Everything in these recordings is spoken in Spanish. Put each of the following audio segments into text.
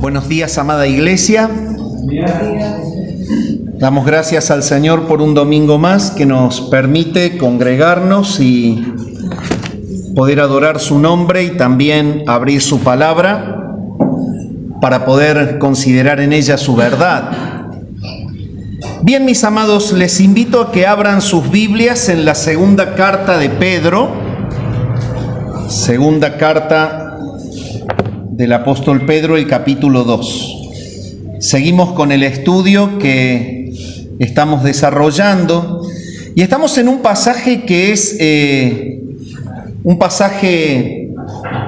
Buenos días, amada iglesia. Damos gracias al Señor por un domingo más que nos permite congregarnos y poder adorar su nombre y también abrir su palabra para poder considerar en ella su verdad. Bien, mis amados, les invito a que abran sus Biblias en la segunda carta de Pedro, segunda carta del apóstol Pedro, el capítulo 2. Seguimos con el estudio que estamos desarrollando y estamos en un pasaje que es un pasaje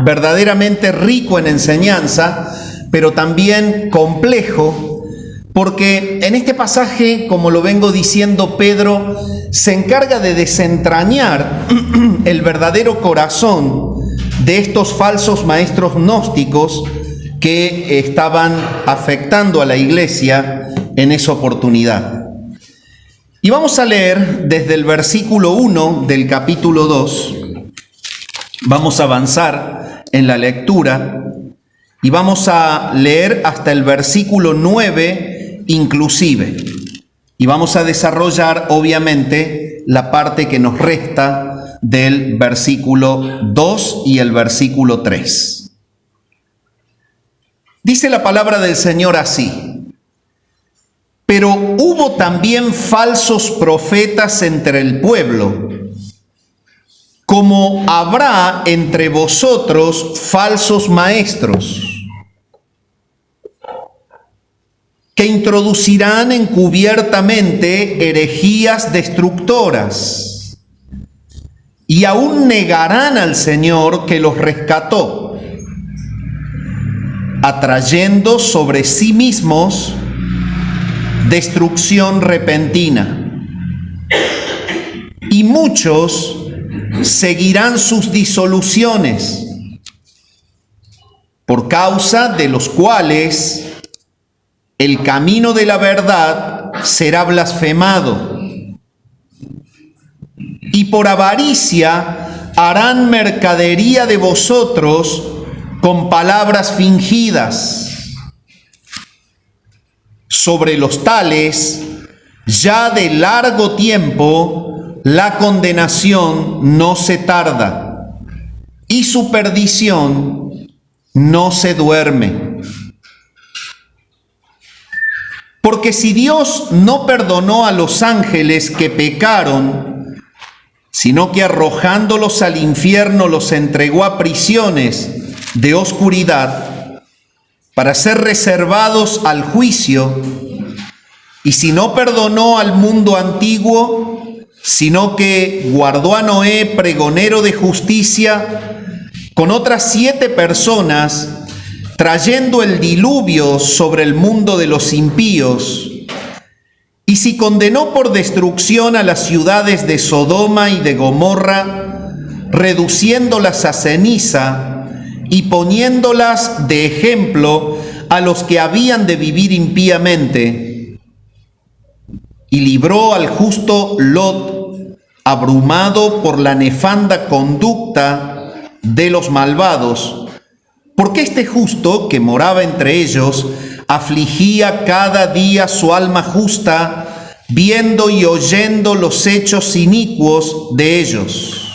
verdaderamente rico en enseñanza, pero también complejo, porque en este pasaje, como lo vengo diciendo, Pedro se encarga de desentrañar el verdadero corazón de estos falsos maestros gnósticos que estaban afectando a la iglesia en esa oportunidad. Y vamos a leer desde el versículo 1 del capítulo 2, vamos a avanzar en la lectura y vamos a leer hasta el versículo 9 inclusive. Y vamos a desarrollar obviamente la parte que nos resta del versículo 2 y el versículo 3. Dice la palabra del Señor así: pero hubo también falsos profetas entre el pueblo, como habrá entre vosotros falsos maestros, que introducirán encubiertamente herejías destructoras, y aún negarán al Señor que los rescató, atrayendo sobre sí mismos destrucción repentina. Y muchos seguirán sus disoluciones, por causa de los cuales el camino de la verdad será blasfemado. Y por avaricia harán mercadería de vosotros con palabras fingidas. Sobre los tales, ya de largo tiempo, la condenación no se tarda, y su perdición no se duerme. Porque si Dios no perdonó a los ángeles que pecaron, sino que arrojándolos al infierno los entregó a prisiones de oscuridad para ser reservados al juicio, y si no perdonó al mundo antiguo, sino que guardó a Noé, pregonero de justicia, con otras 7 personas, trayendo el diluvio sobre el mundo de los impíos, y si condenó por destrucción a las ciudades de Sodoma y de Gomorra, reduciéndolas a ceniza y poniéndolas de ejemplo a los que habían de vivir impíamente, y libró al justo Lot, abrumado por la nefanda conducta de los malvados, porque este justo que moraba entre ellos afligía cada día su alma justa, viendo y oyendo los hechos inicuos de ellos.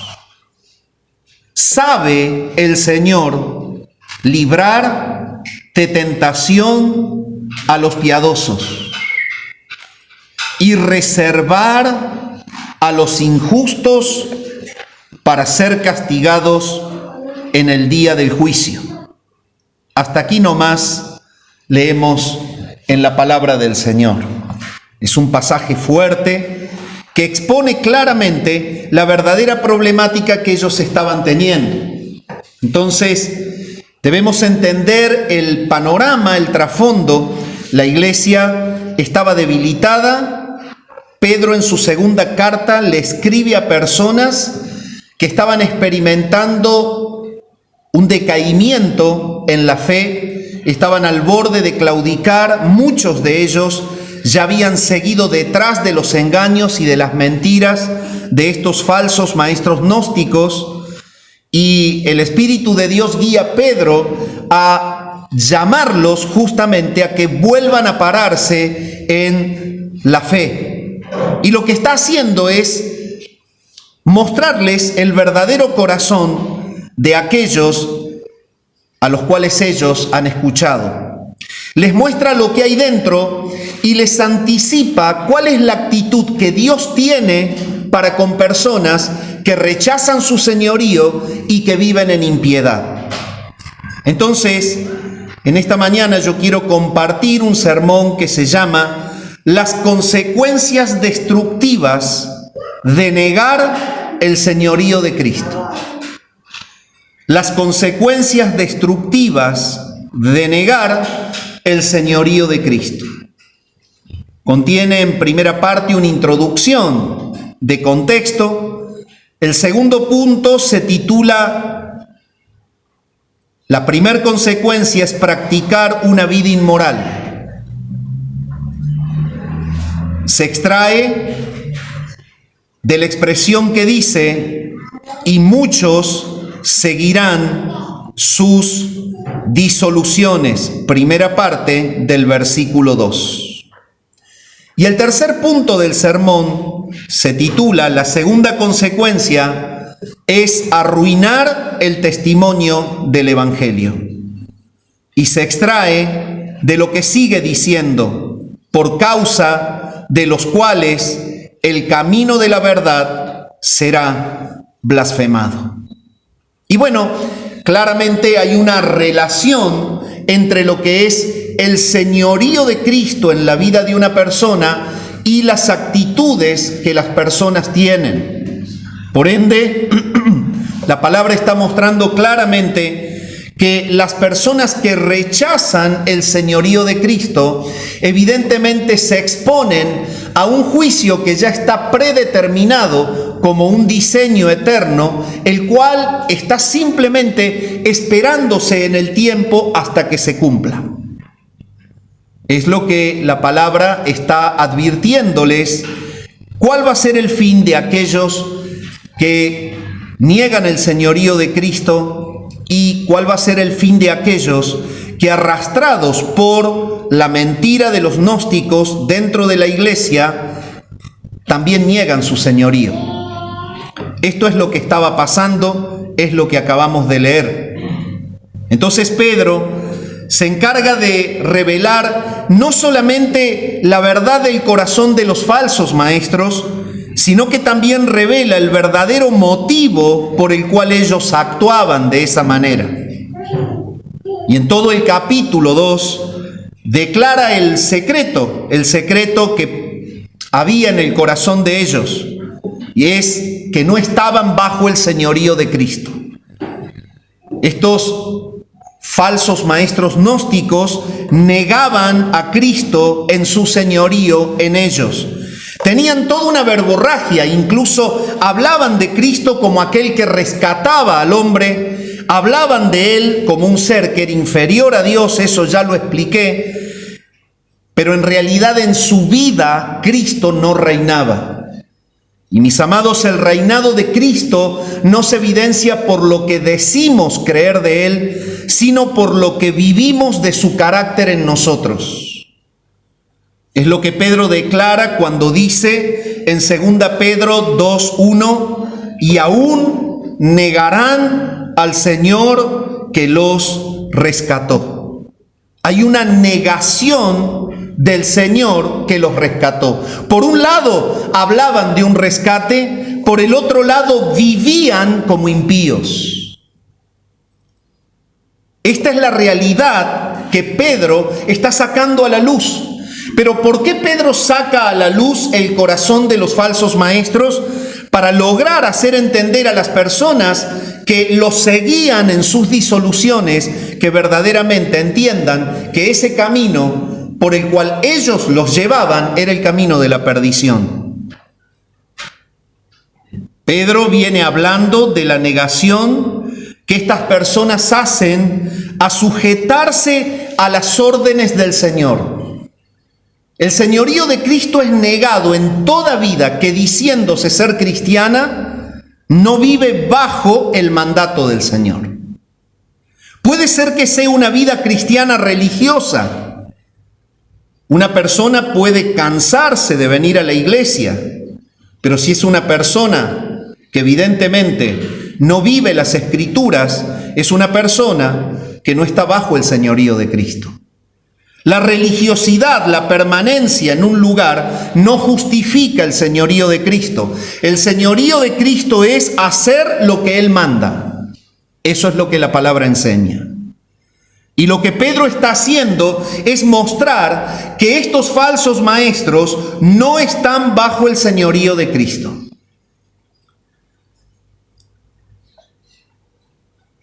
Sabe el Señor librar de tentación a los piadosos y reservar a los injustos para ser castigados en el día del juicio. Hasta aquí nomás leemos en la palabra del Señor. Es un pasaje fuerte que expone claramente la verdadera problemática que ellos estaban teniendo. Entonces, debemos entender el panorama, el trasfondo. La iglesia estaba debilitada. Pedro en su segunda carta le escribe a personas que estaban experimentando un decaimiento en la fe, estaban al borde de claudicar. Muchos de ellos ya habían seguido detrás de los engaños y de las mentiras de estos falsos maestros gnósticos, y el Espíritu de Dios guía a Pedro a llamarlos justamente a que vuelvan a pararse en la fe. Y lo que está haciendo es mostrarles el verdadero corazón de aquellos a los cuales ellos han escuchado. Les muestra lo que hay dentro y les anticipa cuál es la actitud que Dios tiene para con personas que rechazan su señorío y que viven en impiedad. Entonces, en esta mañana yo quiero compartir un sermón que se llama Las consecuencias destructivas de negar el señorío de Cristo. Las consecuencias destructivas de negar el señorío de Cristo. Contiene en primera parte una introducción de contexto. El segundo punto se titula La primera consecuencia es practicar una vida inmoral. Se extrae de la expresión que dice, y muchos seguirán sus disoluciones, primera parte del versículo 2. Y el tercer punto del sermón se titula, la segunda consecuencia es arruinar el testimonio del Evangelio. Y se extrae de lo que sigue diciendo, por causa de los cuales el camino de la verdad será blasfemado. Y bueno, claramente hay una relación entre lo que es el señorío de Cristo en la vida de una persona y las actitudes que las personas tienen. Por ende, la palabra está mostrando claramente que las personas que rechazan el señorío de Cristo, evidentemente se exponen a un juicio que ya está predeterminado como un diseño eterno, el cual está simplemente esperándose en el tiempo hasta que se cumpla. Es lo que la palabra está advirtiéndoles. ¿Cuál va a ser el fin de aquellos que niegan el señorío de Cristo? ¿Y cuál va a ser el fin de aquellos que, arrastrados por la mentira de los gnósticos dentro de la iglesia, también niegan su señorío? Esto es lo que estaba pasando, es lo que acabamos de leer. Entonces Pedro se encarga de revelar no solamente la verdad del corazón de los falsos maestros, sino que también revela el verdadero motivo por el cual ellos actuaban de esa manera. Y en todo el capítulo 2 declara el secreto que había en el corazón de ellos, y es que no estaban bajo el señorío de Cristo. Estos falsos maestros gnósticos negaban a Cristo en su señorío en ellos. Tenían toda una verborragia, incluso hablaban de Cristo como aquel que rescataba al hombre, hablaban de Él como un ser que era inferior a Dios, eso ya lo expliqué, pero en realidad en su vida Cristo no reinaba. Y mis amados, el reinado de Cristo no se evidencia por lo que decimos creer de Él, sino por lo que vivimos de su carácter en nosotros. Es lo que Pedro declara cuando dice en 2 Pedro 2:1, y aún negarán al Señor que los rescató. Hay una negación del Señor que los rescató. Por un lado hablaban de un rescate, por el otro lado vivían como impíos. Esta es la realidad que Pedro está sacando a la luz. Pero ¿por qué Pedro saca a la luz el corazón de los falsos maestros? Para lograr hacer entender a las personas que los seguían en sus disoluciones, que verdaderamente entiendan que ese camino por el cual ellos los llevaban era el camino de la perdición. Pedro viene hablando de la negación que estas personas hacen a sujetarse a las órdenes del Señor. El señorío de Cristo es negado en toda vida que, diciéndose ser cristiana, no vive bajo el mandato del Señor. Puede ser que sea una vida cristiana religiosa. Una persona puede cansarse de venir a la iglesia, pero si es una persona que evidentemente no vive las Escrituras, es una persona que no está bajo el señorío de Cristo. La religiosidad, la permanencia en un lugar, no justifica el señorío de Cristo. El señorío de Cristo es hacer lo que Él manda. Eso es lo que la palabra enseña. Y lo que Pedro está haciendo es mostrar que estos falsos maestros no están bajo el señorío de Cristo.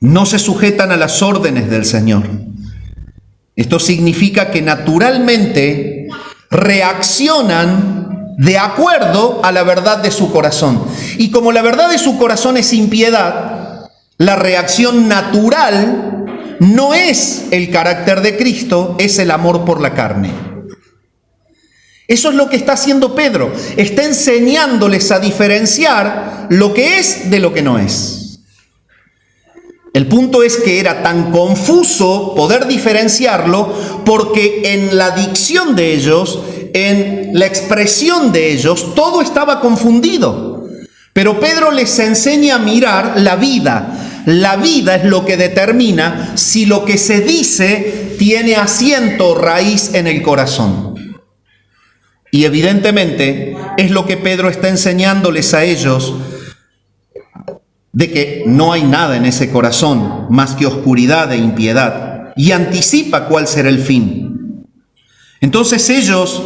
No se sujetan a las órdenes del Señor. Esto significa que naturalmente reaccionan de acuerdo a la verdad de su corazón. Y como la verdad de su corazón es impiedad, la reacción natural no es el carácter de Cristo, es el amor por la carne. Eso es lo que está haciendo Pedro. Está enseñándoles a diferenciar lo que es de lo que no es. El punto es que era tan confuso poder diferenciarlo porque en la dicción de ellos, en la expresión de ellos, todo estaba confundido. Pero Pedro les enseña a mirar la vida. La vida es lo que determina si lo que se dice tiene asiento o raíz en el corazón. Y evidentemente es lo que Pedro está enseñándoles a ellos, de que no hay nada en ese corazón más que oscuridad e impiedad, y anticipa cuál será el fin. Entonces ellos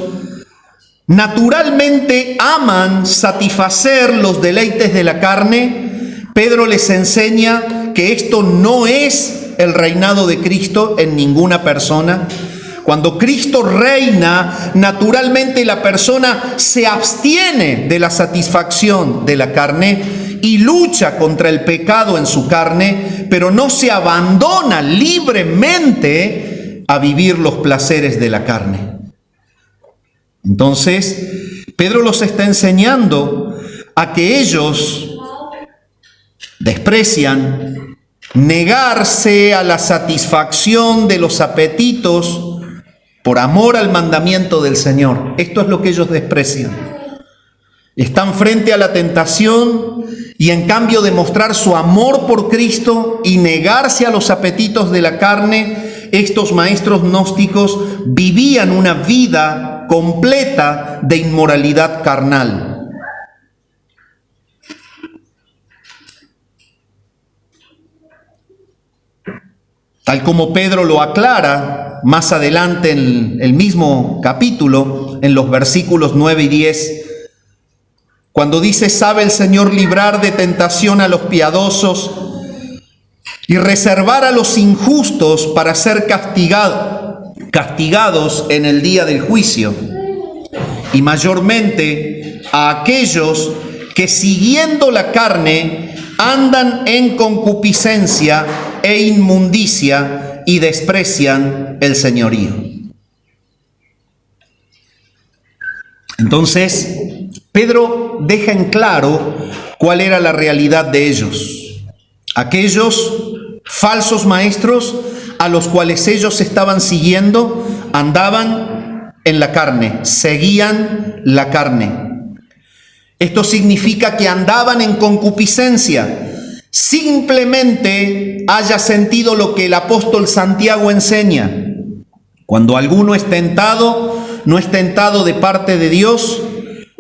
naturalmente aman satisfacer los deleites de la carne. Pedro les enseña que esto no es el reinado de Cristo en ninguna persona. Cuando Cristo reina, naturalmente la persona se abstiene de la satisfacción de la carne y lucha contra el pecado en su carne, pero no se abandona libremente a vivir los placeres de la carne. Entonces, Pedro los está enseñando a que ellos desprecian negarse a la satisfacción de los apetitos por amor al mandamiento del Señor. Esto es lo que ellos desprecian. Están frente a la tentación y en cambio de mostrar su amor por Cristo y negarse a los apetitos de la carne, estos maestros gnósticos vivían una vida completa de inmoralidad carnal. Tal como Pedro lo aclara más adelante en el mismo capítulo, en los versículos 9 y 10, cuando dice: sabe el Señor librar de tentación a los piadosos y reservar a los injustos para ser castigados en el día del juicio, y mayormente a aquellos que siguiendo la carne andan en concupiscencia e inmundicia y desprecian el señorío. Entonces, Pedro deja en claro cuál era la realidad de ellos. Aquellos falsos maestros a los cuales ellos estaban siguiendo andaban en la carne, seguían la carne. Esto significa que andaban en concupiscencia. Simplemente haya sentido lo que el apóstol Santiago enseña. Cuando alguno es tentado, no es tentado de parte de Dios,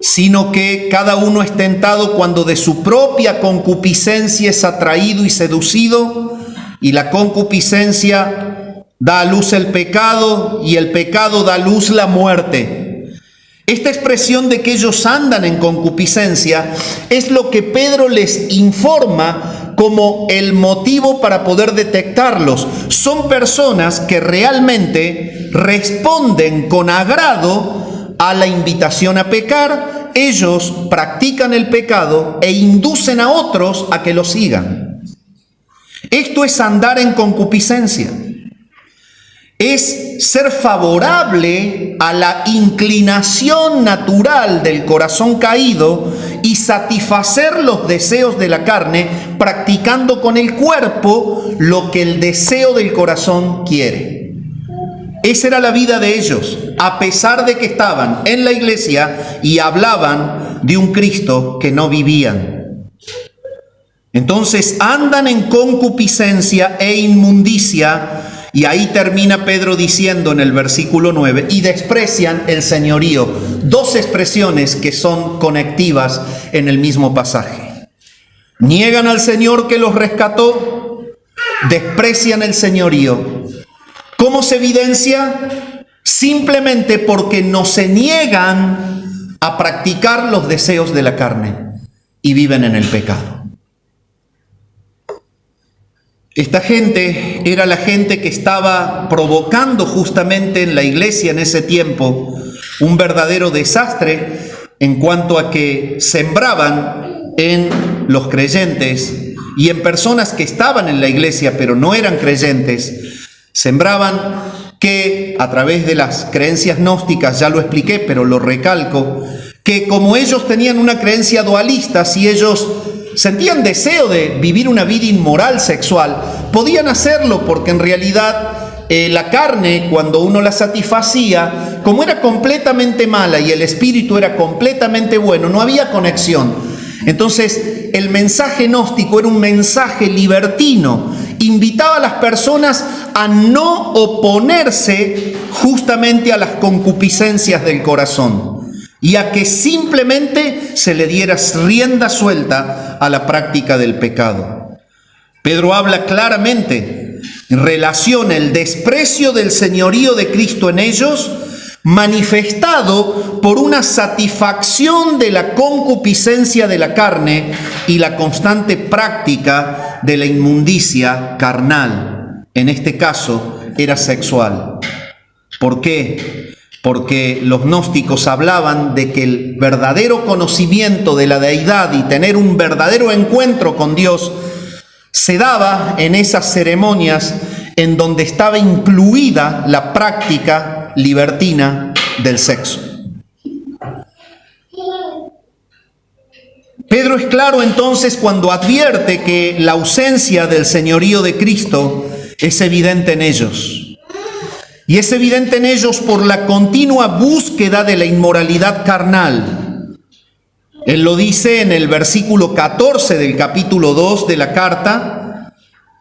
sino que cada uno es tentado cuando de su propia concupiscencia es atraído y seducido, y la concupiscencia da a luz el pecado, y el pecado da a luz la muerte. Esta expresión de que ellos andan en concupiscencia es lo que Pedro les informa como el motivo para poder detectarlos. Son personas que realmente responden con agrado a la invitación a pecar. Ellos practican el pecado e inducen a otros a que lo sigan. Esto es andar en concupiscencia. Es ser favorable a la inclinación natural del corazón caído y satisfacer los deseos de la carne, practicando con el cuerpo lo que el deseo del corazón quiere. Esa era la vida de ellos, a pesar de que estaban en la iglesia y hablaban de un Cristo que no vivían. Entonces andan en concupiscencia e inmundicia, y ahí termina Pedro diciendo en el versículo 9, y desprecian el señorío. Dos expresiones que son conectivas en el mismo pasaje. Niegan al Señor que los rescató, desprecian el señorío. ¿Cómo se evidencia? Simplemente porque no se niegan a practicar los deseos de la carne y viven en el pecado. Esta gente era la gente que estaba provocando justamente en la iglesia en ese tiempo un verdadero desastre en cuanto a que sembraban en los creyentes y en personas que estaban en la iglesia pero no eran creyentes. Sembraban que a través de las creencias gnósticas, ya lo expliqué, pero lo recalco, que como ellos tenían una creencia dualista, si ellos sentían deseo de vivir una vida inmoral sexual, podían hacerlo porque en realidad la carne, cuando uno la satisfacía, como era completamente mala y el espíritu era completamente bueno, no había conexión. Entonces el mensaje gnóstico era un mensaje libertino, invitaba a las personas a no oponerse justamente a las concupiscencias del corazón y a que simplemente se le diera rienda suelta a la práctica del pecado. Pedro habla claramente, relaciona el desprecio del señorío de Cristo en ellos, manifestado por una satisfacción de la concupiscencia de la carne y la constante práctica de la inmundicia carnal. En este caso era sexual. ¿Por qué? Porque los gnósticos hablaban de que el verdadero conocimiento de la deidad y tener un verdadero encuentro con Dios se daba en esas ceremonias en donde estaba incluida la práctica libertina del sexo. Pedro es claro entonces cuando advierte que la ausencia del señorío de Cristo es evidente en ellos. Y es evidente en ellos por la continua búsqueda de la inmoralidad carnal. Él lo dice en el versículo 14 del capítulo 2 de la carta: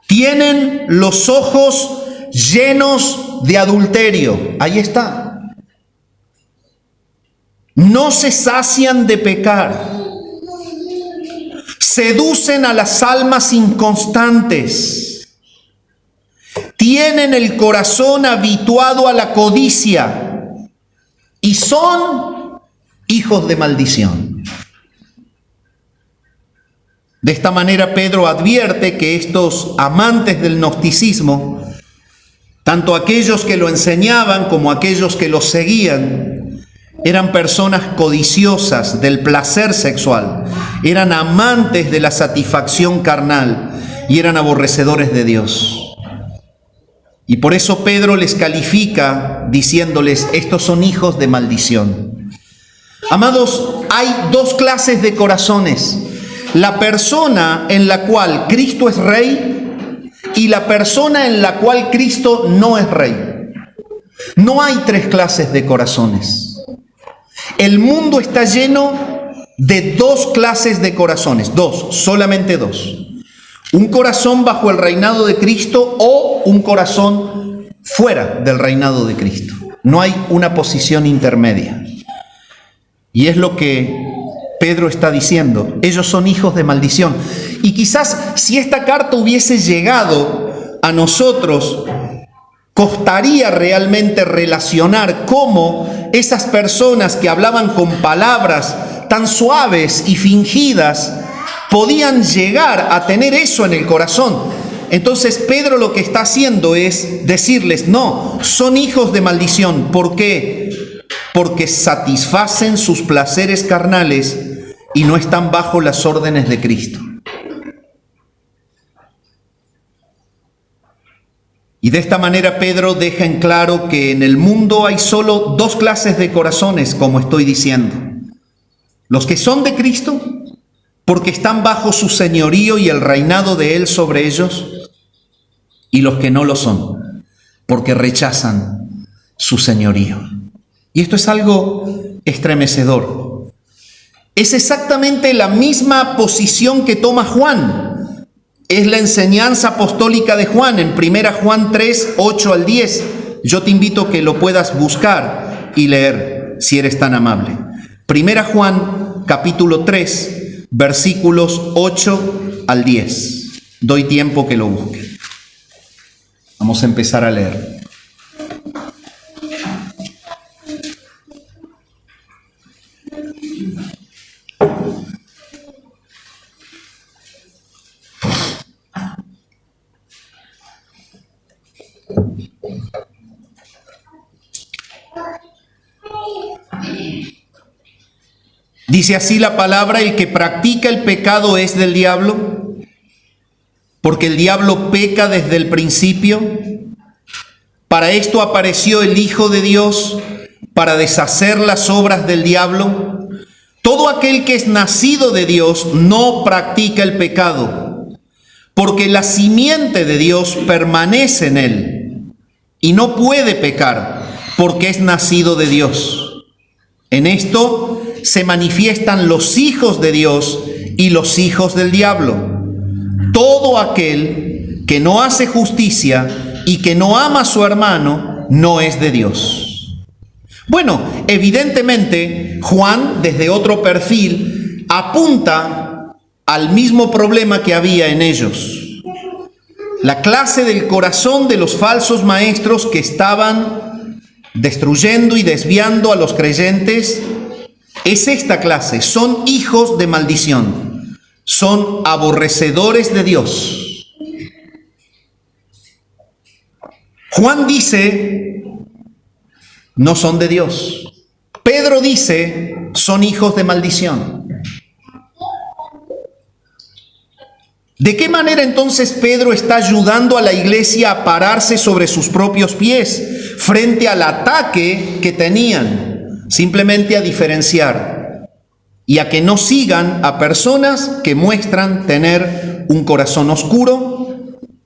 tienen los ojos llenos de adulterio. Ahí está. No se sacian de pecar. Seducen a las almas inconstantes. Tienen el corazón habituado a la codicia y son hijos de maldición. De esta manera Pedro advierte que estos amantes del gnosticismo, tanto aquellos que lo enseñaban como aquellos que lo seguían, eran personas codiciosas del placer sexual, eran amantes de la satisfacción carnal y eran aborrecedores de Dios. Y por eso Pedro les califica diciéndoles: estos son hijos de maldición. Amados, hay dos clases de corazones: la persona en la cual Cristo es rey y la persona en la cual Cristo no es rey. No hay tres clases de corazones. El mundo está lleno de dos clases de corazones, solamente dos. Un corazón bajo el reinado de Cristo o un corazón fuera del reinado de Cristo. No hay una posición intermedia. Y es lo que Pedro está diciendo. Ellos son hijos de maldición. Y quizás si esta carta hubiese llegado a nosotros, costaría realmente relacionar cómo esas personas que hablaban con palabras tan suaves y fingidas podían llegar a tener eso en el corazón. Entonces Pedro lo que está haciendo es decirles: no, son hijos de maldición. ¿Por qué? Porque satisfacen sus placeres carnales y no están bajo las órdenes de Cristo. Y de esta manera Pedro deja en claro que en el mundo hay solo dos clases de corazones, como estoy diciendo: los que son de Cristo porque están bajo su señorío y el reinado de él sobre ellos, y los que no lo son, porque rechazan su señorío. Y esto es algo estremecedor. Es exactamente la misma posición que toma Juan. Es la enseñanza apostólica de Juan en 1 Juan 3, 8 al 10. Yo te invito a que lo puedas buscar y leer, si eres tan amable. 1 Juan, capítulo 3, versículos 8 al 10. Doy tiempo que lo busque. Vamos a empezar a leer. Dice así la palabra: el que practica el pecado es del diablo, porque el diablo peca desde el principio. Para esto apareció el Hijo de Dios, para deshacer las obras del diablo. Todo aquel que es nacido de Dios no practica el pecado, porque la simiente de Dios permanece en él, y no puede pecar, porque es nacido de Dios. En esto se manifiestan los hijos de Dios y los hijos del diablo. Todo aquel que no hace justicia y que no ama a su hermano no es de Dios. Bueno, evidentemente Juan, desde otro perfil, apunta al mismo problema que había en ellos. La clase del corazón de los falsos maestros que estaban destruyendo y desviando a los creyentes es esta clase. Son hijos de maldición, son aborrecedores de Dios. Juan dice, no son de Dios. Pedro dice, son hijos de maldición. ¿De qué manera entonces Pedro está ayudando a la iglesia a pararse sobre sus propios pies frente al ataque que tenían? Simplemente a diferenciar y a que no sigan a personas que muestran tener un corazón oscuro,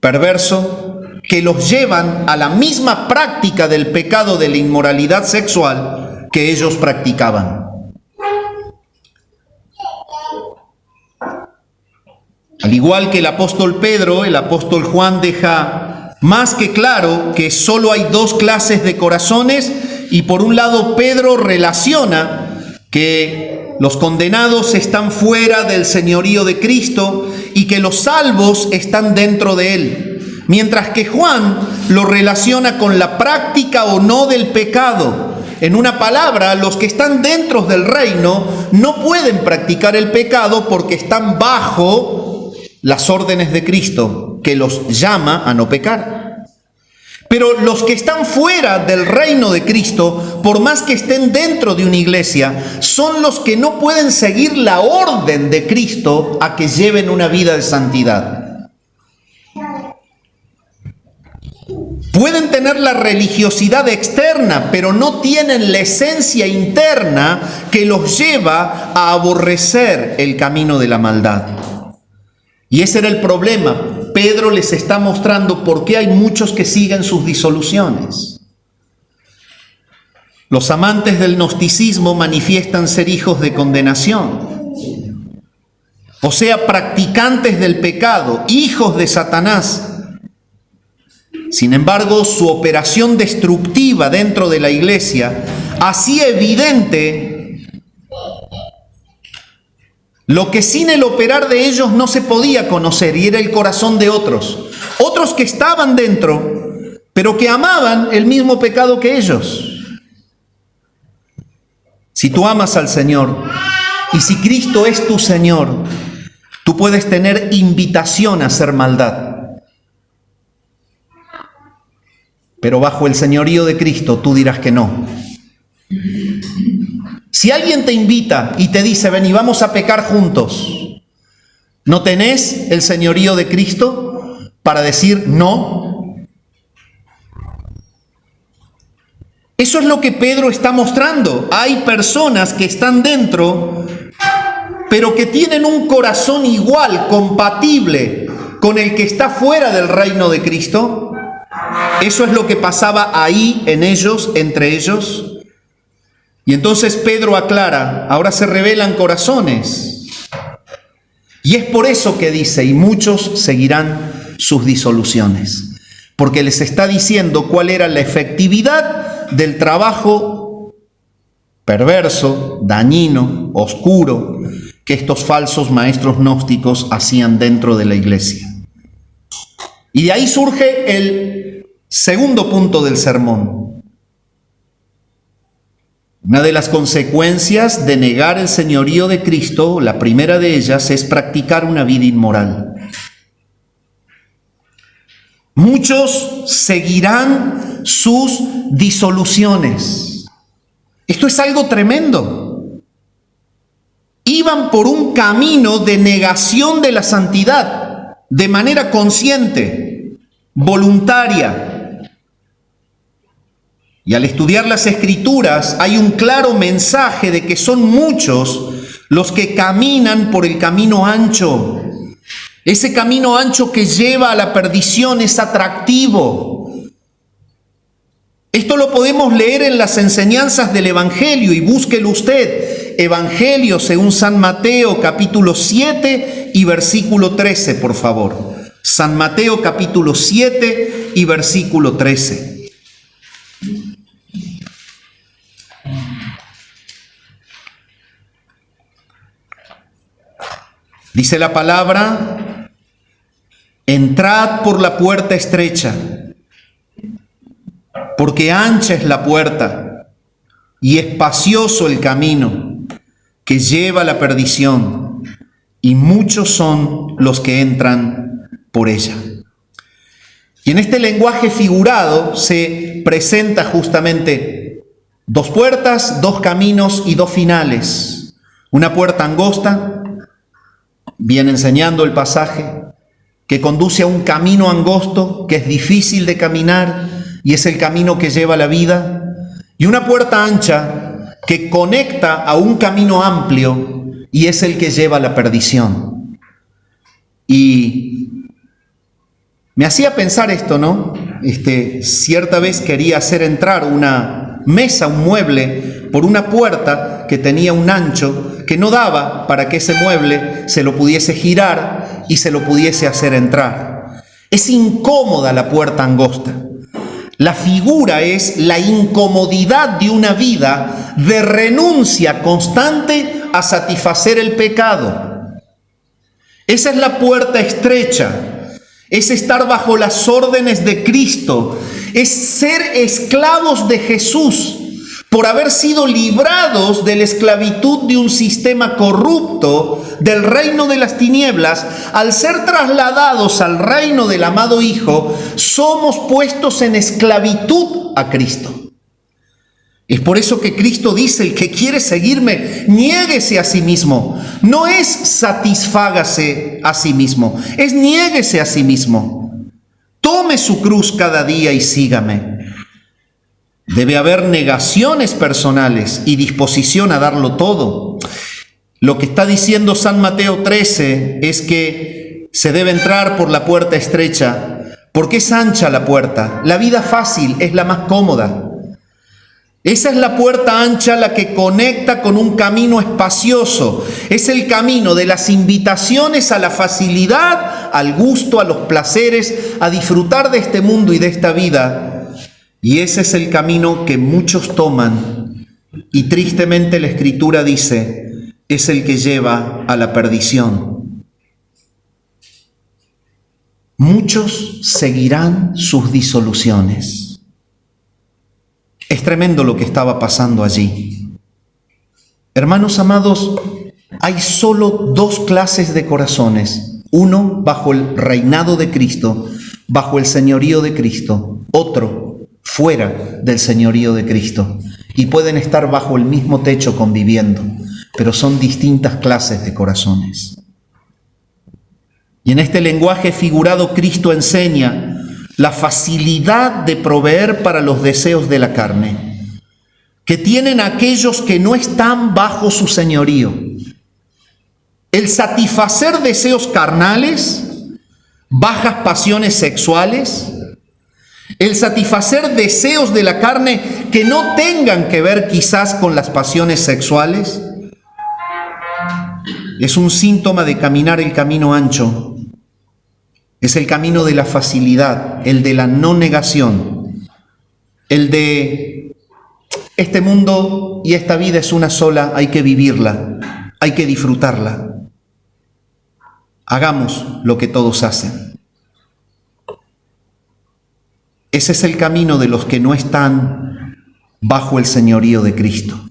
perverso, que los llevan a la misma práctica del pecado de la inmoralidad sexual que ellos practicaban. Al igual que el apóstol Pedro, el apóstol Juan deja más que claro que solo hay dos clases de corazones. Y por un lado, Pedro relaciona que los condenados están fuera del señorío de Cristo y que los salvos están dentro de él. Mientras que Juan lo relaciona con la práctica o no del pecado. En una palabra, los que están dentro del reino no pueden practicar el pecado porque están bajo las órdenes de Cristo, que los llama a no pecar. Pero los que están fuera del reino de Cristo, por más que estén dentro de una iglesia, son los que no pueden seguir la orden de Cristo a que lleven una vida de santidad. Pueden tener la religiosidad externa, pero no tienen la esencia interna que los lleva a aborrecer el camino de la maldad. Y ese era el problema. Pedro les está mostrando por qué hay muchos que siguen sus disoluciones. Los amantes del gnosticismo manifiestan ser hijos de condenación, o sea, practicantes del pecado, hijos de Satanás. Sin embargo, su operación destructiva dentro de la iglesia hacía evidente lo que sin el operar de ellos no se podía conocer, y era el corazón de otros. Otros que estaban dentro, pero que amaban el mismo pecado que ellos. Si tú amas al Señor, y si Cristo es tu Señor, tú puedes tener invitación a hacer maldad. Pero bajo el señorío de Cristo tú dirás que no. Si alguien te invita y te dice, ven y vamos a pecar juntos, ¿no tenés el señorío de Cristo para decir no? Eso es lo que Pedro está mostrando. Hay personas que están dentro, pero que tienen un corazón igual, compatible con el que está fuera del reino de Cristo. Eso es lo que pasaba ahí en ellos, entre ellos. Y entonces Pedro aclara, ahora se revelan corazones. Y es por eso que dice, y muchos seguirán sus disoluciones. Porque les está diciendo cuál era la efectividad del trabajo perverso, dañino, oscuro, que estos falsos maestros gnósticos hacían dentro de la iglesia. Y de ahí surge el segundo punto del sermón. Una de las consecuencias de negar el señorío de Cristo, la primera de ellas, es practicar una vida inmoral. Muchos seguirán sus disoluciones. Esto es algo tremendo. Iban por un camino de negación de la santidad, de manera consciente, voluntaria. Y al estudiar las Escrituras hay un claro mensaje de que son muchos los que caminan por el camino ancho. Ese camino ancho que lleva a la perdición es atractivo. Esto lo podemos leer en las enseñanzas del Evangelio, y búsquelo usted. Evangelio según San Mateo, capítulo 7 y versículo 13, por favor. San Mateo, capítulo 7 y versículo 13. Dice la palabra: entrad por la puerta estrecha, porque ancha es la puerta y espacioso el camino que lleva a la perdición, y muchos son los que entran por ella. Y en este lenguaje figurado se presenta justamente dos puertas, dos caminos y dos finales. Una puerta angosta, viene enseñando el pasaje, que conduce a un camino angosto, que es difícil de caminar y es el camino que lleva a la vida, y una puerta ancha que conecta a un camino amplio y es el que lleva a la perdición. Y me hacía pensar esto, ¿no? Cierta vez quería hacer entrar una mesa, un mueble, por una puerta que tenía un ancho que no daba para que ese mueble se lo pudiese girar y se lo pudiese hacer entrar. Es incómoda la puerta angosta. La figura es la incomodidad de una vida de renuncia constante a satisfacer el pecado. Esa es la puerta estrecha. Es estar bajo las órdenes de Cristo. Es ser esclavos de Jesús por haber sido librados de la esclavitud de un sistema corrupto, del reino de las tinieblas. Al ser trasladados al reino del amado Hijo, somos puestos en esclavitud a Cristo. Es por eso que Cristo dice: el que quiere seguirme, niéguese a sí mismo. No es satisfágase a sí mismo, es niéguese a sí mismo. Tome su cruz cada día y sígame. Debe haber negaciones personales y disposición a darlo todo. Lo que está diciendo San Mateo 13 es que se debe entrar por la puerta estrecha, porque es ancha la puerta. La vida fácil es la más cómoda. Esa es la puerta ancha, la que conecta con un camino espacioso. Es el camino de las invitaciones a la facilidad, al gusto, a los placeres, a disfrutar de este mundo y de esta vida. Y ese es el camino que muchos toman, y tristemente la Escritura dice, es el que lleva a la perdición. Muchos seguirán sus disoluciones. Es tremendo lo que estaba pasando allí. Hermanos amados, hay solo dos clases de corazones. Uno bajo el reinado de Cristo, bajo el señorío de Cristo. Otro fuera del señorío de Cristo, y pueden estar bajo el mismo techo conviviendo, pero son distintas clases de corazones. Y en este lenguaje figurado Cristo enseña la facilidad de proveer para los deseos de la carne que tienen aquellos que no están bajo su señorío. el satisfacer deseos carnales, bajas pasiones sexuales, el satisfacer deseos de la carne que no tengan que ver quizás con las pasiones sexuales, es un síntoma de caminar el camino ancho. Es el camino de la facilidad, el de la no negación, el de este mundo y esta vida es una sola, hay que vivirla, hay que disfrutarla. Hagamos lo que todos hacen. Ese es el camino de los que no están bajo el señorío de Cristo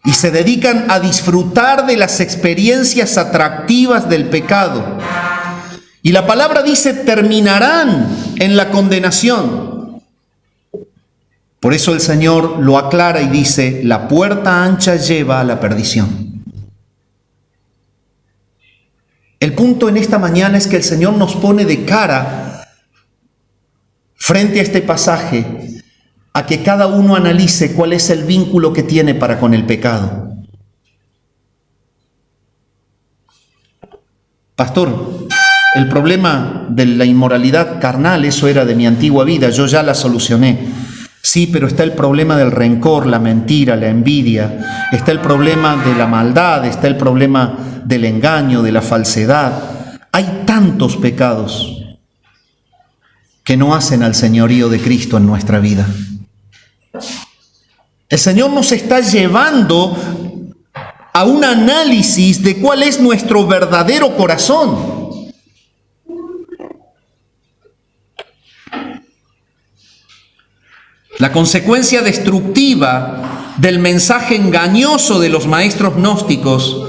y se dedican a disfrutar de las experiencias atractivas del pecado. Y la palabra dice, terminarán en la condenación. Por eso el Señor lo aclara y dice, la puerta ancha lleva a la perdición. El punto en esta mañana es que el Señor nos pone de cara frente a este pasaje a que cada uno analice cuál es el vínculo que tiene para con el pecado. Pastor, el problema de la inmoralidad carnal, eso era de mi antigua vida, yo ya la solucioné. Sí, pero está el problema del rencor, la mentira, la envidia, está el problema de la maldad, está el problema del engaño, de la falsedad. Hay tantos pecados que no hacen al señorío de Cristo en nuestra vida. El Señor nos está llevando a un análisis de cuál es nuestro verdadero corazón. La consecuencia destructiva del mensaje engañoso de los maestros gnósticos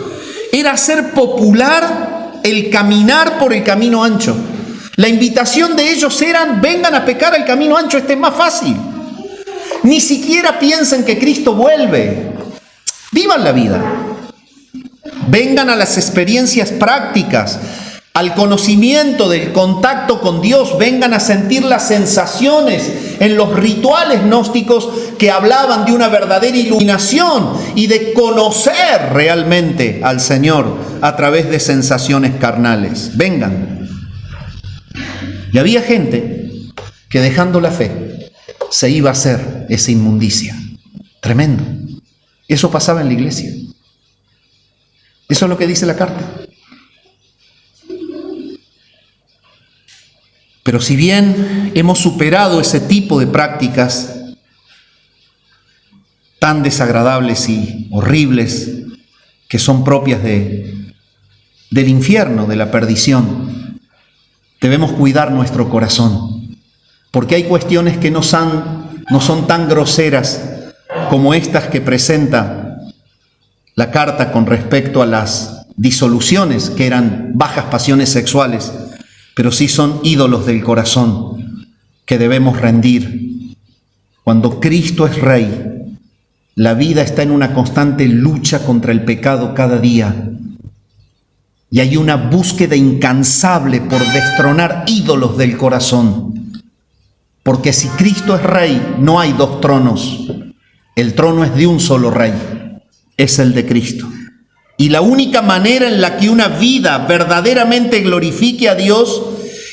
era hacer popular el caminar por el camino ancho. La invitación de ellos era, vengan a pecar al camino ancho, este es más fácil. Ni siquiera piensen que Cristo vuelve. Vivan la vida. Vengan a las experiencias prácticas, al conocimiento del contacto con Dios, vengan a sentir las sensaciones en los rituales gnósticos que hablaban de una verdadera iluminación y de conocer realmente al Señor a través de sensaciones carnales. Vengan. Y había gente que dejando la fe se iba a hacer esa inmundicia. Tremendo. Eso pasaba en la iglesia. Eso es lo que dice la carta. Pero si bien hemos superado ese tipo de prácticas tan desagradables y horribles que son propias del infierno, de la perdición, debemos cuidar nuestro corazón, porque hay cuestiones que no son tan groseras como estas que presenta la carta con respecto a las disoluciones, que eran bajas pasiones sexuales, pero sí son ídolos del corazón que debemos rendir. Cuando Cristo es Rey, la vida está en una constante lucha contra el pecado cada día. Y hay una búsqueda incansable por destronar ídolos del corazón. Porque si Cristo es Rey, no hay dos tronos. El trono es de un solo Rey, es el de Cristo. Y la única manera en la que una vida verdaderamente glorifique a Dios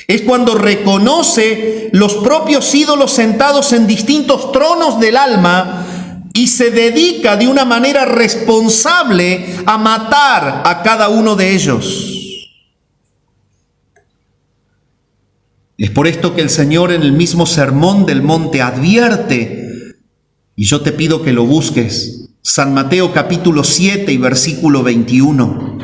es cuando reconoce los propios ídolos sentados en distintos tronos del alma y se dedica de una manera responsable a matar a cada uno de ellos. Es por esto que el Señor en el mismo Sermón del Monte advierte, y yo te pido que lo busques, San Mateo capítulo 7 y versículo 21.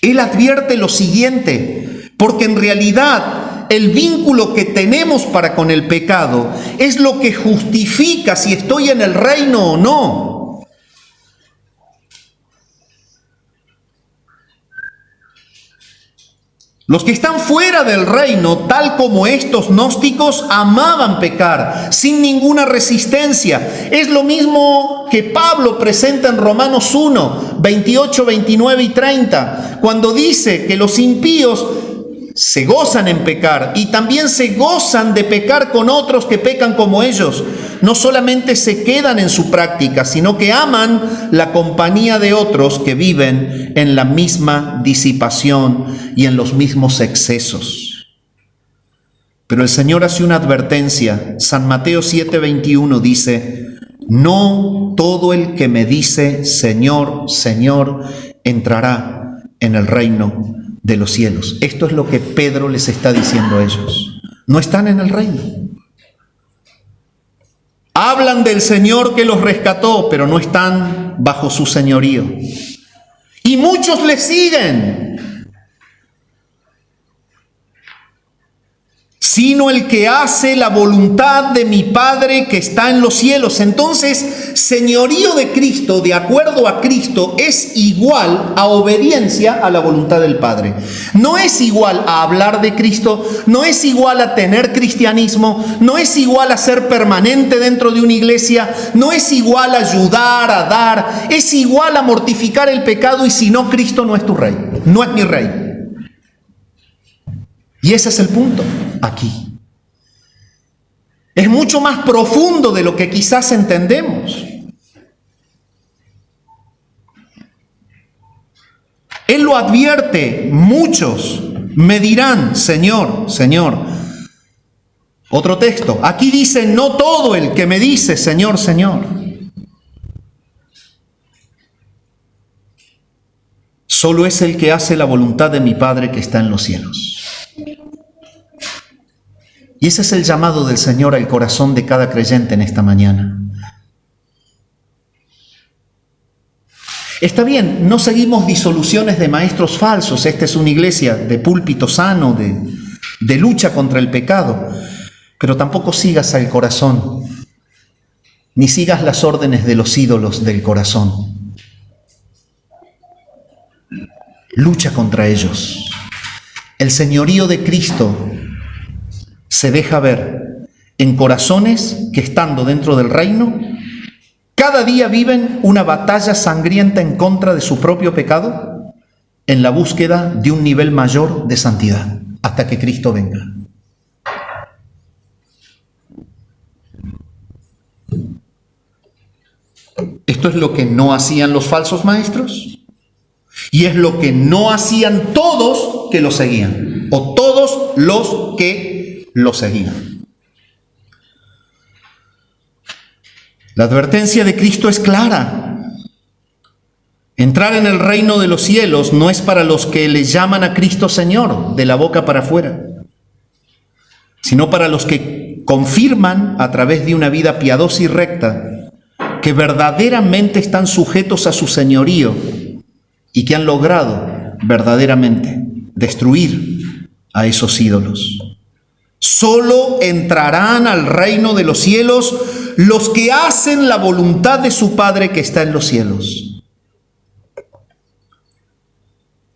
Él advierte lo siguiente, porque en realidad el vínculo que tenemos para con el pecado es lo que justifica si estoy en el reino o no. Los que están fuera del reino, tal como estos gnósticos, amaban pecar sin ninguna resistencia. Es lo mismo que Pablo presenta en Romanos 1, 28, 29 y 30, cuando dice que los impíos se gozan en pecar y también se gozan de pecar con otros que pecan como ellos. no solamente se quedan en su práctica, sino que aman la compañía de otros que viven en la misma disipación y en los mismos excesos. Pero el Señor hace una advertencia. San Mateo 7:21 dice: no todo el que me dice Señor, Señor, entrará en el reino de los cielos. Esto es lo que Pedro les está diciendo a ellos. No están en el reino. Hablan del Señor que los rescató, pero no están bajo su señorío. Y muchos le siguen, sino el que hace la voluntad de mi Padre que está en los cielos. Entonces, señorío de Cristo, de acuerdo a Cristo, es igual a obediencia a la voluntad del Padre. No es igual a hablar de Cristo, no es igual a tener cristianismo, no es igual a ser permanente dentro de una iglesia, no es igual a ayudar, a dar, es igual a mortificar el pecado, y si no, Cristo no es tu rey, no es mi rey. Y ese es el punto aquí. Es mucho más profundo de lo que quizás entendemos. Él lo advierte. Muchos me dirán, Señor, Señor. Otro texto. Aquí dice: no todo el que me dice Señor, Señor. Solo es el que hace la voluntad de mi Padre que está en los cielos. Y ese es el llamado del Señor al corazón de cada creyente en esta mañana. Está bien, no seguimos disoluciones de maestros falsos. Esta es una iglesia de púlpito sano, de lucha contra el pecado. Pero tampoco sigas al corazón, ni sigas las órdenes de los ídolos del corazón. Lucha contra ellos. El señorío de Cristo se deja ver en corazones que, estando dentro del reino, cada día viven una batalla sangrienta en contra de su propio pecado, en la búsqueda de un nivel mayor de santidad, hasta que Cristo venga. Esto es lo que no hacían los falsos maestros, y es lo que no hacían todos que lo seguían, o todos los que lo seguían. La advertencia de Cristo es clara. Entrar en el reino de los cielos no es para los que le llaman a Cristo Señor de la boca para afuera, sino para los que confirman a través de una vida piadosa y recta que verdaderamente están sujetos a su señorío y que han logrado verdaderamente destruir a esos ídolos. Solo entrarán al reino de los cielos los que hacen la voluntad de su Padre que está en los cielos.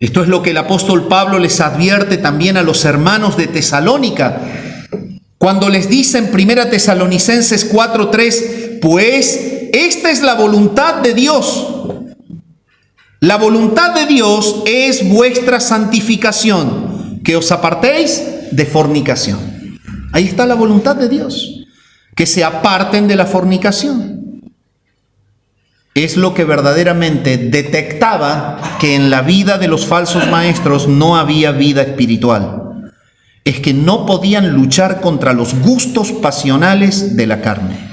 Esto es lo que el apóstol Pablo les advierte también a los hermanos de Tesalónica, cuando les dice en 1 Tesalonicenses 4:3: pues esta es la voluntad de Dios. La voluntad de Dios es vuestra santificación, que os apartéis de fornicación. Ahí está la voluntad de Dios, que se aparten de la fornicación. Es lo que verdaderamente detectaba que en la vida de los falsos maestros no había vida espiritual. Es que no podían luchar contra los gustos pasionales de la carne.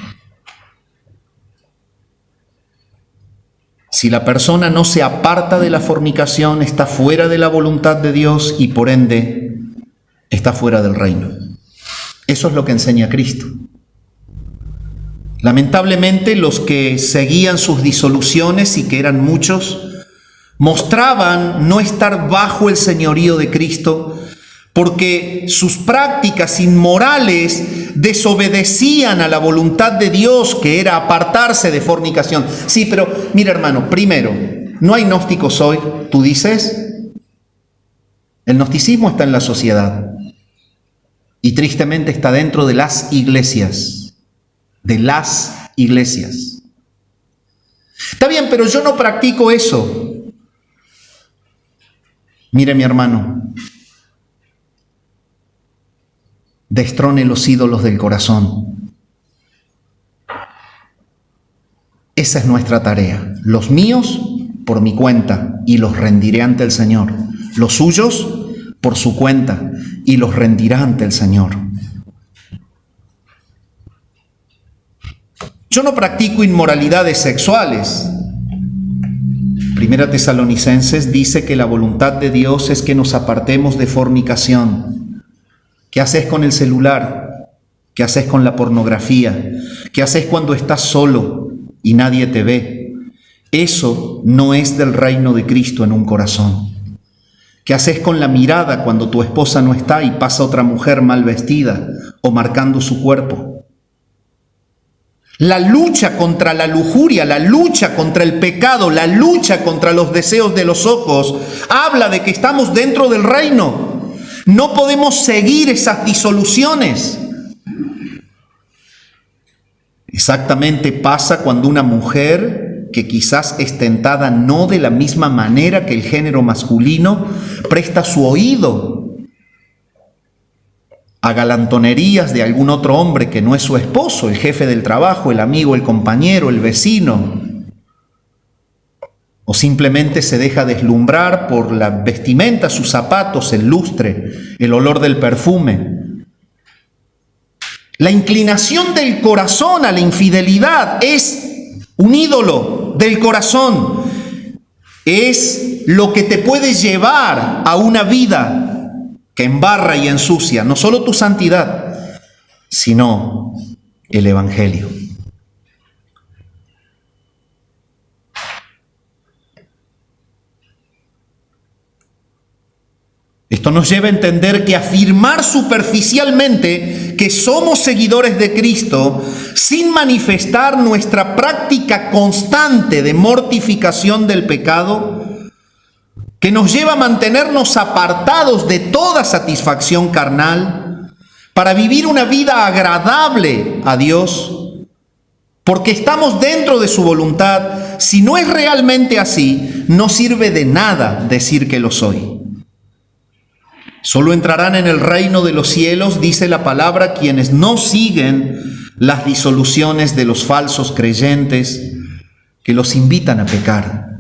Si la persona no se aparta de la fornicación, está fuera de la voluntad de Dios y por ende está fuera del reino. Eso es lo que enseña Cristo. Lamentablemente, los que seguían sus disoluciones, y que eran muchos, mostraban no estar bajo el señorío de Cristo, porque sus prácticas inmorales desobedecían a la voluntad de Dios, que era apartarse de fornicación. Sí, pero mira, hermano, primero, no hay gnósticos hoy, tú dices. El gnosticismo está en la sociedad y tristemente está dentro de las iglesias. De las iglesias. Está bien, pero yo no practico eso. Mire, mi hermano, destrone los ídolos del corazón. Esa es nuestra tarea. Los míos por mi cuenta y los rendiré ante el Señor. Los suyos por su cuenta y los rendirá ante el Señor. Yo no practico inmoralidades sexuales. Primera Tesalonicenses dice que la voluntad de Dios es que nos apartemos de fornicación. ¿Qué haces con el celular? ¿Qué haces con la pornografía? ¿Qué haces cuando estás solo y nadie te ve? Eso no es del reino de Cristo en un corazón. ¿Qué haces con la mirada cuando tu esposa no está y pasa otra mujer mal vestida o marcando su cuerpo? La lucha contra la lujuria, la lucha contra el pecado, la lucha contra los deseos de los ojos, habla de que estamos dentro del reino. No podemos seguir esas disoluciones. Exactamente pasa cuando una mujer, que quizás es tentada no de la misma manera que el género masculino, presta su oído a galantonerías de algún otro hombre que no es su esposo, el jefe del trabajo, el amigo, el compañero, el vecino, o simplemente se deja deslumbrar por la vestimenta, sus zapatos, el lustre, el olor del perfume. La inclinación del corazón a la infidelidad es un ídolo del corazón, es lo que te puede llevar a una vida que embarra y ensucia no solo tu santidad, sino el Evangelio. Esto nos lleva a entender que afirmar superficialmente que somos seguidores de Cristo sin manifestar nuestra práctica constante de mortificación del pecado, que nos lleva a mantenernos apartados de toda satisfacción carnal, para vivir una vida agradable a Dios, porque estamos dentro de su voluntad. Si no es realmente así, no sirve de nada decir que lo soy. Solo entrarán en el reino de los cielos, dice la palabra, quienes no siguen las disoluciones de los falsos creyentes que los invitan a pecar,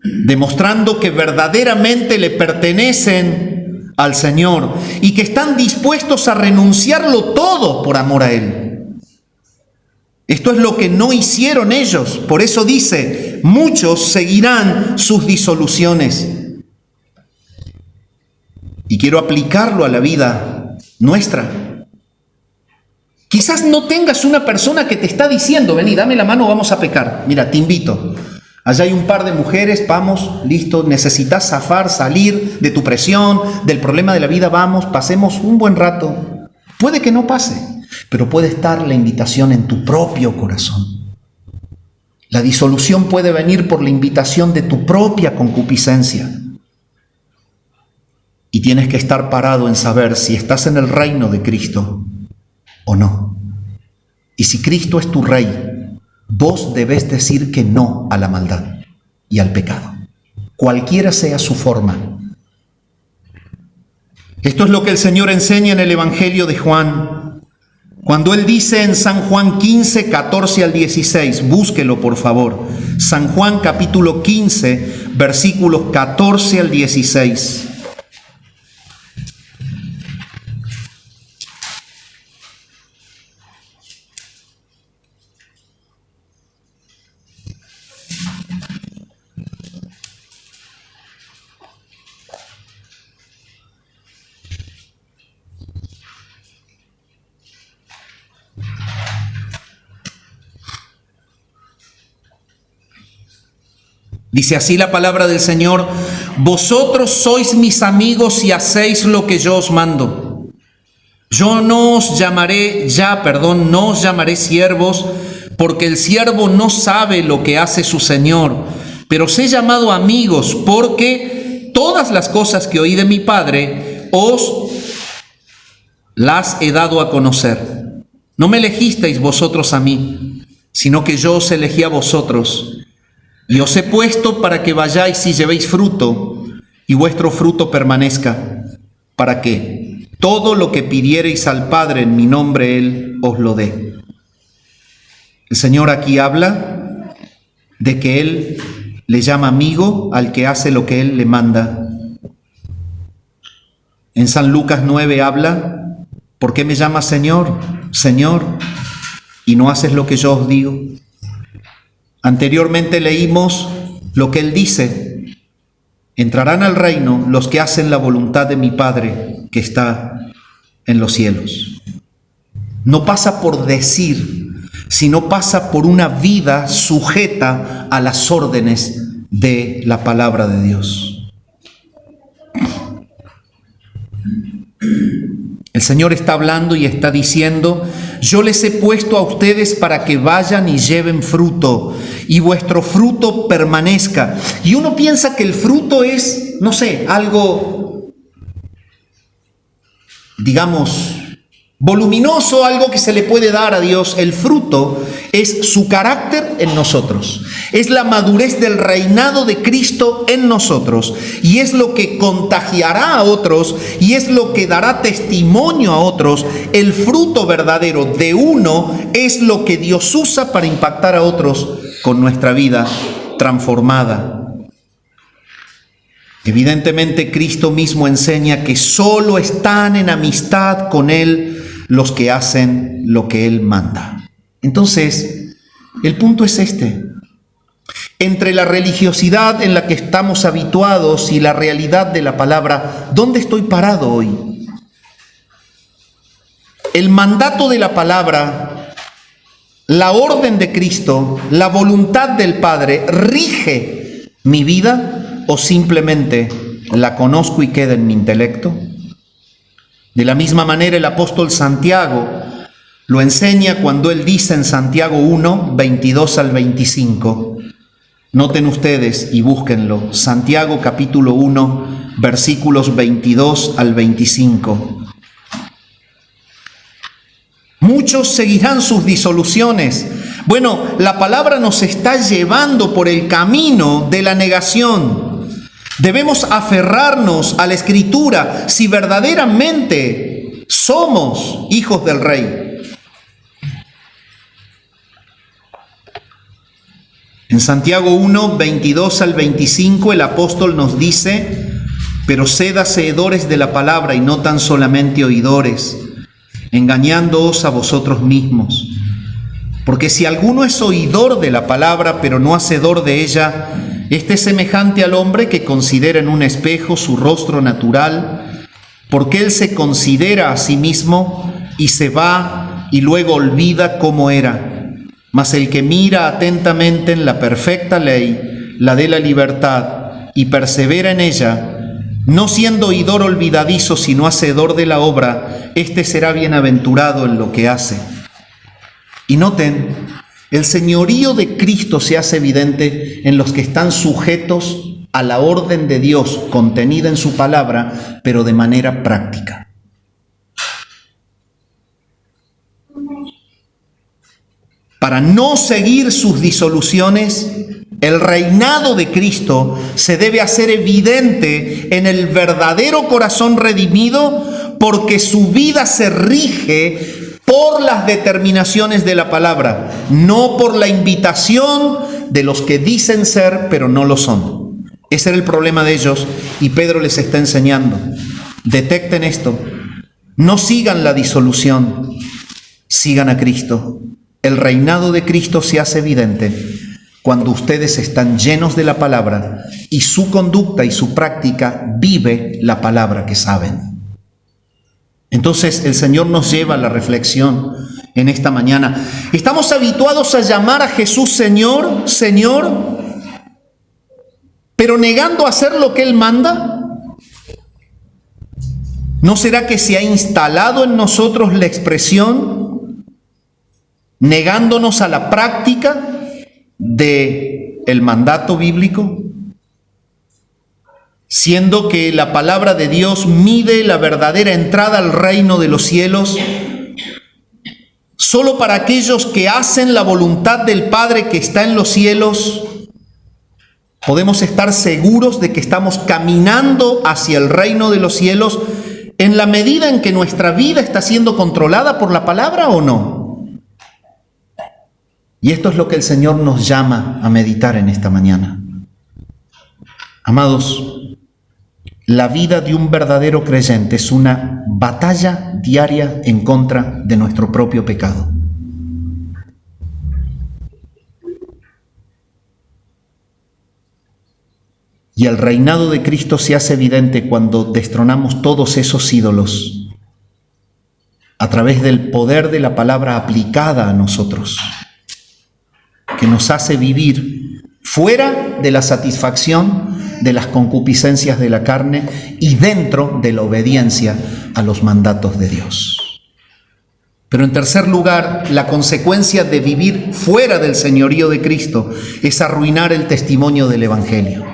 demostrando que verdaderamente le pertenecen al Señor y que están dispuestos a renunciarlo todo por amor a Él. Esto es lo que no hicieron ellos. Por eso dice, muchos seguirán sus disoluciones. Y quiero aplicarlo a la vida nuestra. Quizás no tengas una persona que te está diciendo, vení, dame la mano, vamos a pecar. Mira, te invito. Allá hay un par de mujeres, vamos, listo, necesitas zafar, salir de tu presión, del problema de la vida, vamos, pasemos un buen rato. Puede que no pase, pero puede estar la invitación en tu propio corazón. La disolución puede venir por la invitación de tu propia concupiscencia. Y tienes que estar parado en saber si estás en el reino de Cristo o no. Y si Cristo es tu Rey, vos debés decir que no a la maldad y al pecado, cualquiera sea su forma. Esto es lo que el Señor enseña en el Evangelio de Juan, cuando Él dice en San Juan 15, 14 al 16, búsquelo por favor, San Juan capítulo 15, versículos 14 al 16. Dice así la palabra del Señor: vosotros sois mis amigos si hacéis lo que yo os mando. Yo no os llamaré siervos, porque el siervo no sabe lo que hace su Señor, pero os he llamado amigos, porque todas las cosas que oí de mi Padre os las he dado a conocer. No me elegisteis vosotros a mí, sino que yo os elegí a vosotros, y os he puesto para que vayáis y llevéis fruto, y vuestro fruto permanezca, para que todo lo que pidiereis al Padre en mi nombre, Él os lo dé. El Señor aquí habla de que Él le llama amigo al que hace lo que Él le manda. En San Lucas 9 habla: ¿por qué me llamas Señor, Señor, y no haces lo que yo os digo? Anteriormente leímos lo que Él dice: entrarán al reino los que hacen la voluntad de mi Padre que está en los cielos. No pasa por decir, sino pasa por una vida sujeta a las órdenes de la palabra de Dios. El Señor está hablando y está diciendo: yo les he puesto a ustedes para que vayan y lleven fruto, y vuestro fruto permanezca. Y uno piensa que el fruto es, no sé, algo, digamos, voluminoso, algo que se le puede dar a Dios. El fruto es su carácter en nosotros, es la madurez del reinado de Cristo en nosotros, y es lo que contagiará a otros, y es lo que dará testimonio a otros. El fruto verdadero de uno es lo que Dios usa para impactar a otros con nuestra vida transformada. Evidentemente, Cristo mismo enseña que solo están en amistad con Él los que hacen lo que Él manda. Entonces, el punto es este: entre la religiosidad en la que estamos habituados y la realidad de la palabra, ¿dónde estoy parado hoy? El mandato de la palabra, la orden de Cristo, la voluntad del Padre, ¿rige mi vida o simplemente la conozco y queda en mi intelecto? De la misma manera, el apóstol Santiago lo enseña cuando él dice en Santiago 1, 22 al 25. Noten ustedes y búsquenlo. Santiago capítulo 1, versículos 22 al 25. Muchos seguirán sus disoluciones. Bueno, la palabra nos está llevando por el camino de la negación. Debemos aferrarnos a la Escritura si verdaderamente somos hijos del Rey. En Santiago 1, 22 al 25, el apóstol nos dice: pero sed hacedores de la palabra y no tan solamente oidores, engañándoos a vosotros mismos. Porque si alguno es oidor de la palabra, pero no hacedor de ella, este es semejante al hombre que considera en un espejo su rostro natural, porque él se considera a sí mismo y se va y luego olvida cómo era. Mas el que mira atentamente en la perfecta ley, la de la libertad, y persevera en ella, no siendo oidor olvidadizo, sino hacedor de la obra, éste será bienaventurado en lo que hace. Y noten, el señorío de Cristo se hace evidente en los que están sujetos a la orden de Dios contenida en su palabra, pero de manera práctica. Para no seguir sus disoluciones, el reinado de Cristo se debe hacer evidente en el verdadero corazón redimido, porque su vida se rige por las determinaciones de la palabra, no por la invitación de los que dicen ser, pero no lo son. Ese era el problema de ellos, y Pedro les está enseñando: detecten esto, no sigan la disolución, sigan a Cristo. El reinado de Cristo se hace evidente cuando ustedes están llenos de la palabra y su conducta y su práctica vive la palabra que saben. Entonces el Señor nos lleva a la reflexión en esta mañana. ¿Estamos habituados a llamar a Jesús Señor, Señor, pero negando hacer lo que Él manda? ¿No será que se ha instalado en nosotros la expresión negándonos a la práctica del mandato bíblico? Siendo que la palabra de Dios mide la verdadera entrada al reino de los cielos solo para aquellos que hacen la voluntad del Padre que está en los cielos, podemos estar seguros de que estamos caminando hacia el reino de los cielos en la medida en que nuestra vida está siendo controlada por la palabra, ¿o no? Y esto es lo que el Señor nos llama a meditar en esta mañana. Amados, la vida de un verdadero creyente es una batalla diaria en contra de nuestro propio pecado. Y el reinado de Cristo se hace evidente cuando destronamos todos esos ídolos a través del poder de la palabra aplicada a nosotros, que nos hace vivir fuera de la satisfacción de las concupiscencias de la carne y dentro de la obediencia a los mandatos de Dios. Pero en tercer lugar, la consecuencia de vivir fuera del señorío de Cristo es arruinar el testimonio del Evangelio.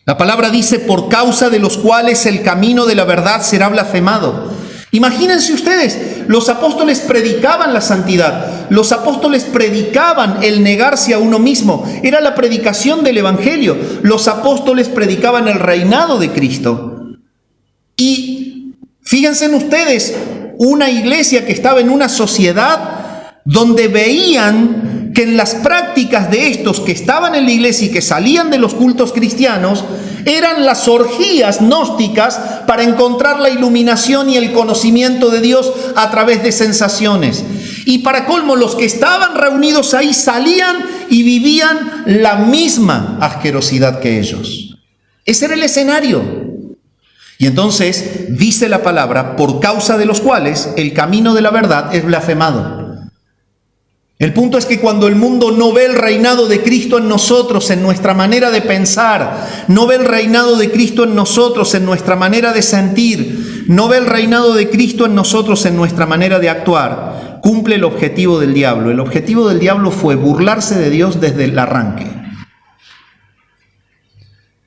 La palabra dice, por causa de los cuales el camino de la verdad será blasfemado. Imagínense ustedes, los apóstoles predicaban la santidad, los apóstoles predicaban el negarse a uno mismo, era la predicación del Evangelio, los apóstoles predicaban el reinado de Cristo. Y fíjense en ustedes, una iglesia que estaba en una sociedad donde veían que en las prácticas de estos que estaban en la iglesia y que salían de los cultos cristianos, eran las orgías gnósticas para encontrar la iluminación y el conocimiento de Dios a través de sensaciones. Y para colmo, los que estaban reunidos ahí salían y vivían la misma asquerosidad que ellos. Ese era el escenario. Y entonces dice la palabra, por causa de los cuales el camino de la verdad es blasfemado. El punto es que cuando el mundo no ve el reinado de Cristo en nosotros, en nuestra manera de pensar, no ve el reinado de Cristo en nosotros, en nuestra manera de sentir, no ve el reinado de Cristo en nosotros, en nuestra manera de actuar, cumple el objetivo del diablo. El objetivo del diablo fue burlarse de Dios desde el arranque.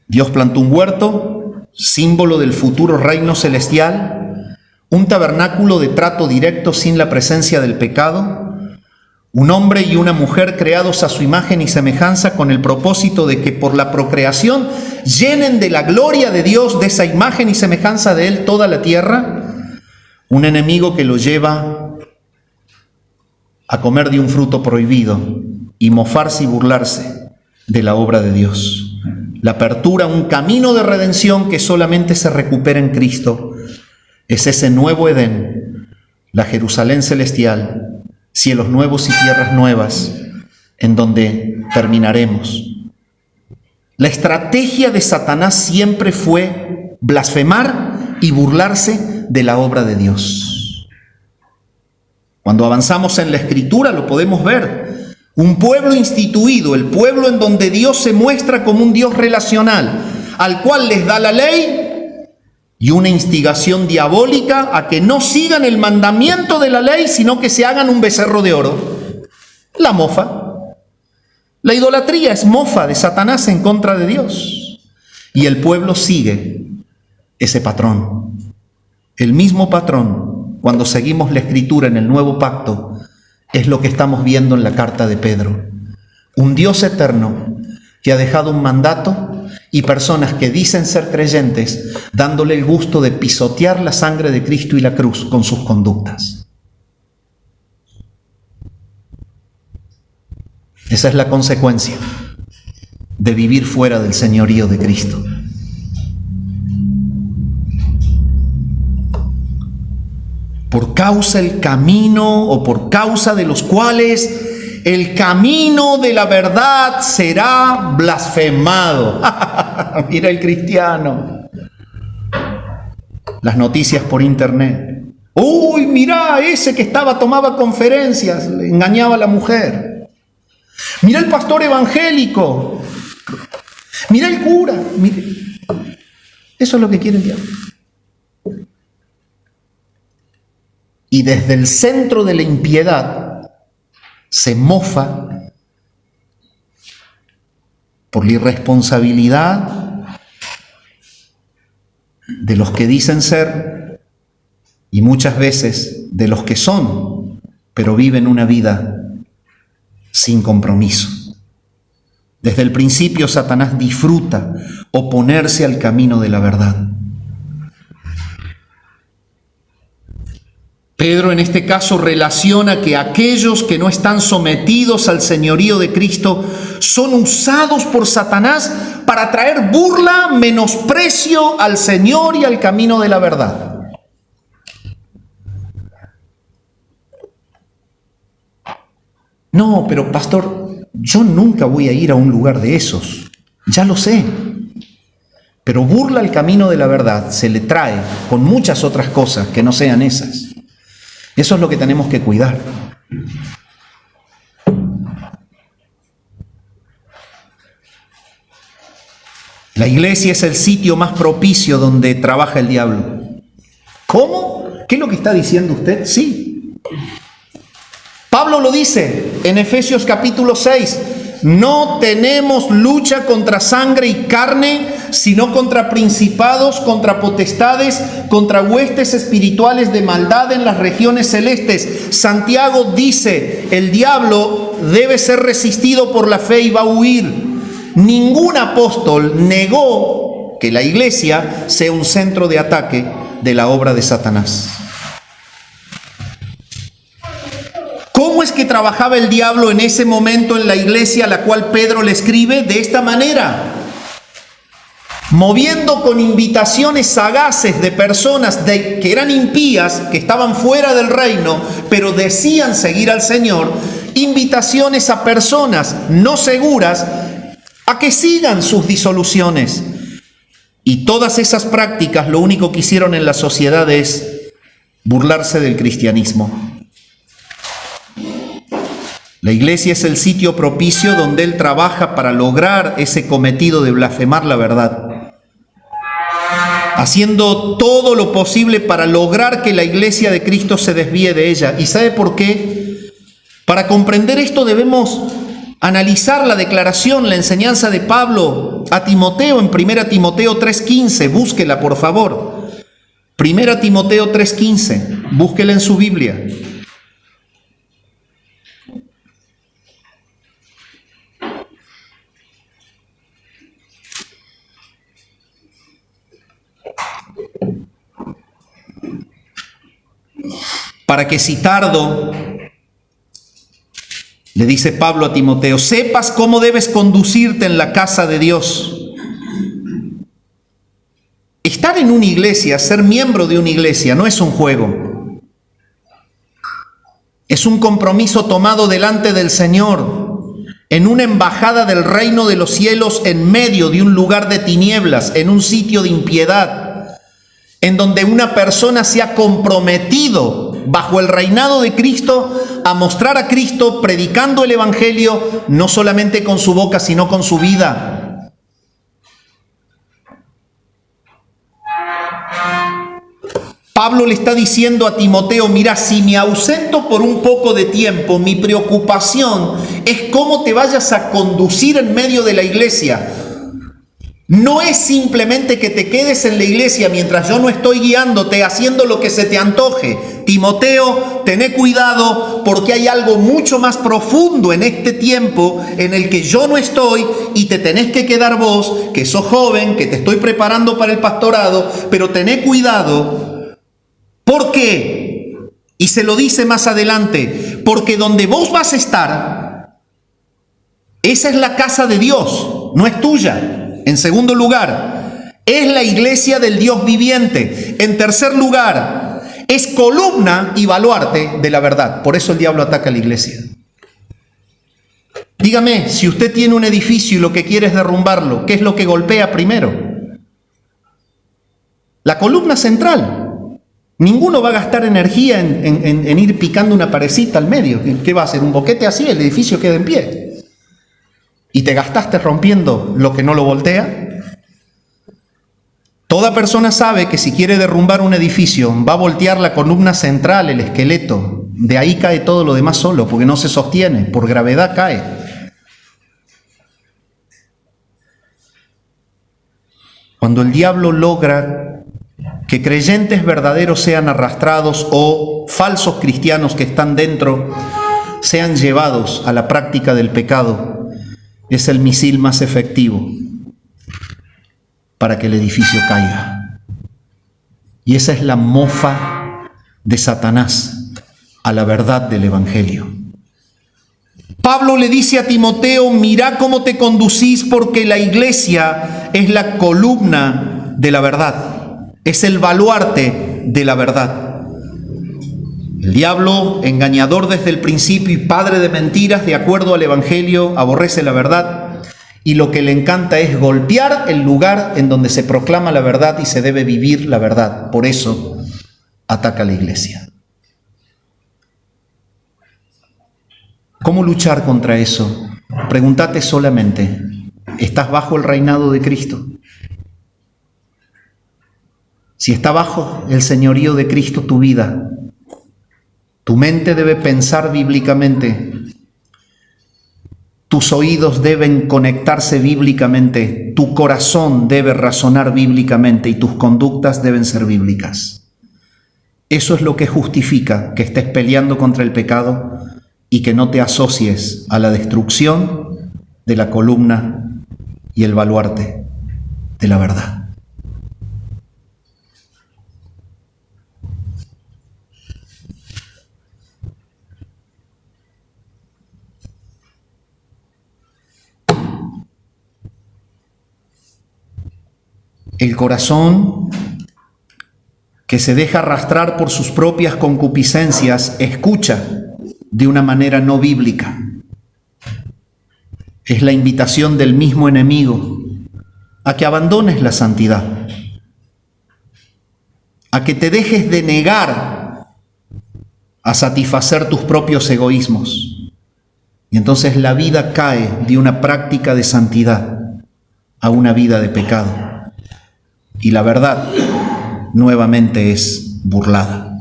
Dios plantó un huerto, símbolo del futuro reino celestial, un tabernáculo de trato directo sin la presencia del pecado, un hombre y una mujer creados a su imagen y semejanza con el propósito de que por la procreación llenen de la gloria de Dios, de esa imagen y semejanza de Él, toda la tierra. Un enemigo que lo lleva a comer de un fruto prohibido y mofarse y burlarse de la obra de Dios. La apertura a un camino de redención que solamente se recupera en Cristo es ese nuevo Edén, la Jerusalén celestial, cielos nuevos y tierras nuevas, en donde terminaremos. La estrategia de Satanás siempre fue blasfemar y burlarse de la obra de Dios. Cuando avanzamos en la Escritura lo podemos ver. Un pueblo instituido, el pueblo en donde Dios se muestra como un Dios relacional, al cual les da la ley, y una instigación diabólica a que no sigan el mandamiento de la ley, sino que se hagan un becerro de oro. La mofa. La idolatría es mofa de Satanás en contra de Dios. Y el pueblo sigue ese patrón. El mismo patrón, cuando seguimos la Escritura en el Nuevo Pacto, es lo que estamos viendo en la carta de Pedro. Un Dios eterno que ha dejado un mandato y personas que dicen ser creyentes, dándole el gusto de pisotear la sangre de Cristo y la cruz con sus conductas. Esa es la consecuencia de vivir fuera del señorío de Cristo. Por causa del camino o por causa de los cuales el camino de la verdad será blasfemado. Mira el cristiano. Las noticias por internet. Uy, mira ese que tomaba conferencias, le engañaba a la mujer. Mira el pastor evangélico. Mira el cura. Mira. Eso es lo que quiere el diablo. Y desde el centro de la impiedad se mofa por la irresponsabilidad de los que dicen ser y muchas veces de los que son, pero viven una vida sin compromiso. Desde el principio Satanás disfruta oponerse al camino de la verdad. Pedro en este caso relaciona que aquellos que no están sometidos al señorío de Cristo son usados por Satanás para traer burla, menosprecio al Señor y al camino de la verdad. No, pero pastor, yo nunca voy a ir a un lugar de esos, ya lo sé. Pero burla al camino de la verdad se le trae con muchas otras cosas que no sean esas. Eso es lo que tenemos que cuidar. La iglesia es el sitio más propicio donde trabaja el diablo. ¿Cómo? ¿Qué es lo que está diciendo usted? Sí. Pablo lo dice en Efesios capítulo 6. No tenemos lucha contra sangre y carne, sino contra principados, contra potestades, contra huestes espirituales de maldad en las regiones celestes. Santiago dice, el diablo debe ser resistido por la fe y va a huir. Ningún apóstol negó que la iglesia sea un centro de ataque de la obra de Satanás. ¿Cómo es que trabajaba el diablo en ese momento en la iglesia a la cual Pedro le escribe? De esta manera, moviendo con invitaciones sagaces de personas que eran impías, que estaban fuera del reino, pero decían seguir al Señor, invitaciones a personas no seguras a que sigan sus disoluciones. Y todas esas prácticas lo único que hicieron en la sociedad es burlarse del cristianismo. La iglesia es el sitio propicio donde Él trabaja para lograr ese cometido de blasfemar la verdad, haciendo todo lo posible para lograr que la iglesia de Cristo se desvíe de ella. ¿Y sabe por qué? Para comprender esto debemos analizar la declaración, la enseñanza de Pablo a Timoteo en 1 Timoteo 3:15. Búsquela, por favor. 1 Timoteo 3:15. Búsquela en su Biblia. Para que si tardo, le dice Pablo a Timoteo, sepas cómo debes conducirte en la casa de Dios. Estar en una iglesia, ser miembro de una iglesia, no es un juego. Es un compromiso tomado delante del Señor, en una embajada del reino de los cielos, en medio de un lugar de tinieblas, en un sitio de impiedad, en donde una persona se ha comprometido bajo el reinado de Cristo a mostrar a Cristo predicando el Evangelio, no solamente con su boca, sino con su vida. Pablo le está diciendo a Timoteo, mira, si me ausento por un poco de tiempo, mi preocupación es cómo te vayas a conducir en medio de la iglesia. No es simplemente que te quedes en la iglesia mientras yo no estoy guiándote, haciendo lo que se te antoje. Timoteo, tené cuidado porque hay algo mucho más profundo en este tiempo en el que yo no estoy y te tenés que quedar vos, que sos joven, que te estoy preparando para el pastorado, pero tené cuidado. ¿Por qué? Y se lo dice más adelante, porque donde vos vas a estar, esa es la casa de Dios, no es tuya. En segundo lugar, es la iglesia del Dios viviente. En tercer lugar, es columna y baluarte de la verdad. Por eso el diablo ataca a la iglesia. Dígame, si usted tiene un edificio y lo que quiere es derrumbarlo, ¿qué es lo que golpea primero? La columna central. Ninguno va a gastar energía en ir picando una parecita al medio. ¿Qué va a hacer? ¿Un boquete así? El edificio queda en pie. ¿Y te gastaste rompiendo lo que no lo voltea? Toda persona sabe que si quiere derrumbar un edificio, va a voltear la columna central, el esqueleto. De ahí cae todo lo demás solo, porque no se sostiene, por gravedad cae. Cuando el diablo logra que creyentes verdaderos sean arrastrados o falsos cristianos que están dentro sean llevados a la práctica del pecado, es el misil más efectivo para que el edificio caiga. Y esa es la mofa de Satanás a la verdad del Evangelio. Pablo le dice a Timoteo: mira cómo te conducís, porque la iglesia es la columna de la verdad, es el baluarte de la verdad. El diablo, engañador desde el principio y padre de mentiras, de acuerdo al Evangelio, aborrece la verdad, y lo que le encanta es golpear el lugar en donde se proclama la verdad y se debe vivir la verdad. Por eso ataca a la iglesia. ¿Cómo luchar contra eso? Pregúntate solamente: ¿estás bajo el reinado de Cristo? Si está bajo el señorío de Cristo tu vida, tu mente debe pensar bíblicamente, tus oídos deben conectarse bíblicamente, tu corazón debe razonar bíblicamente y tus conductas deben ser bíblicas. Eso es lo que justifica que estés peleando contra el pecado y que no te asocies a la destrucción de la columna y el baluarte de la verdad. El corazón que se deja arrastrar por sus propias concupiscencias escucha de una manera no bíblica. Es la invitación del mismo enemigo a que abandones la santidad, a que te dejes de negar a satisfacer tus propios egoísmos. Y entonces la vida cae de una práctica de santidad a una vida de pecado. Y la verdad nuevamente es burlada.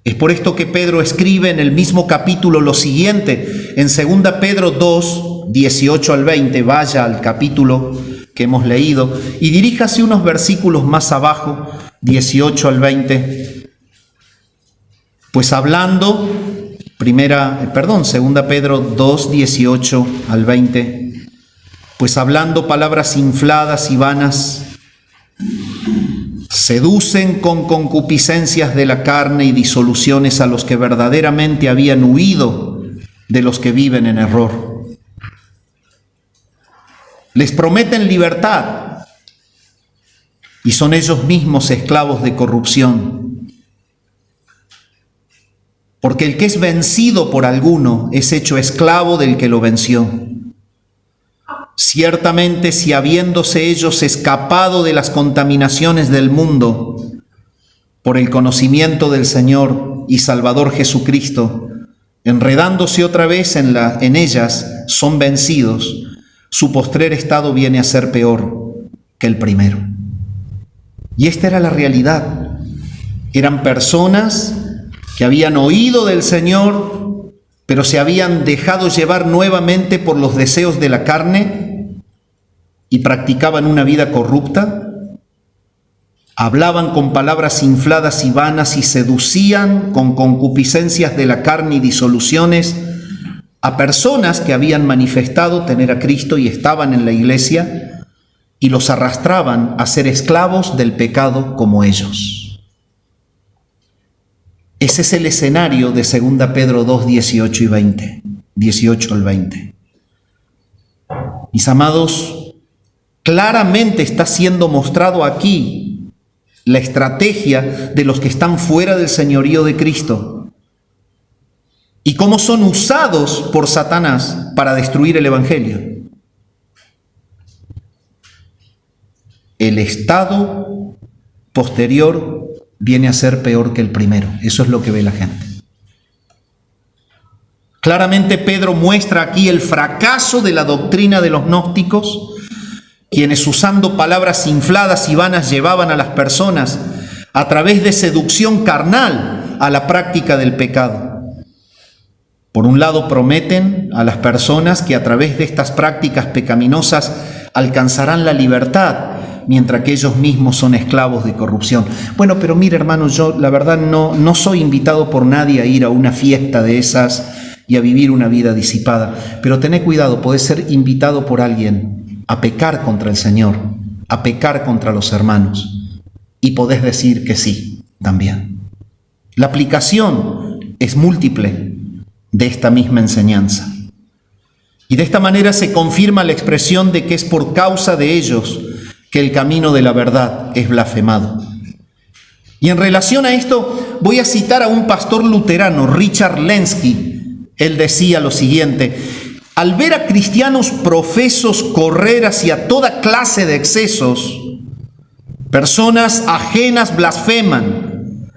Es por esto que Pedro escribe en el mismo capítulo lo siguiente, en 2 Pedro 2, 18 al 20, vaya al capítulo que hemos leído y diríjase unos versículos más abajo, 18 al 20, pues hablando, 2 Pedro 2, 18 al 20, pues hablando palabras infladas y vanas, seducen con concupiscencias de la carne y disoluciones a los que verdaderamente habían huido de los que viven en error. Les prometen libertad y son ellos mismos esclavos de corrupción. Porque el que es vencido por alguno es hecho esclavo del que lo venció. Ciertamente, si habiéndose ellos escapado de las contaminaciones del mundo por el conocimiento del Señor y Salvador Jesucristo, enredándose otra vez en ellas, son vencidos, su postrer estado viene a ser peor que el primero. Y esta era la realidad. Eran personas que habían oído del Señor, pero se habían dejado llevar nuevamente por los deseos de la carne y practicaban una vida corrupta, hablaban con palabras infladas y vanas y seducían con concupiscencias de la carne y disoluciones a personas que habían manifestado tener a Cristo y estaban en la iglesia y los arrastraban a ser esclavos del pecado como ellos. Ese es el escenario de 2 Pedro 2, 18 y 20, 18 al 20. Mis amados, claramente está siendo mostrado aquí la estrategia de los que están fuera del señorío de Cristo y cómo son usados por Satanás para destruir el Evangelio. El estado posterior viene a ser peor que el primero. Eso es lo que ve la gente. Claramente Pedro muestra aquí el fracaso de la doctrina de los gnósticos, quienes usando palabras infladas y vanas llevaban a las personas a través de seducción carnal a la práctica del pecado. Por un lado prometen a las personas que a través de estas prácticas pecaminosas alcanzarán la libertad, mientras que ellos mismos son esclavos de corrupción. Bueno, pero mire, hermano, yo la verdad no soy invitado por nadie a ir a una fiesta de esas y a vivir una vida disipada. Pero tené cuidado, podés ser invitado por alguien a pecar contra el Señor, a pecar contra los hermanos, y podés decir que sí también. La aplicación es múltiple de esta misma enseñanza. Y de esta manera se confirma la expresión de que es por causa de ellos que el camino de la verdad es blasfemado. Y en relación a esto voy a citar a un pastor luterano, Richard Lenski. Él decía lo siguiente: al ver a cristianos profesos correr hacia toda clase de excesos, personas ajenas blasfeman,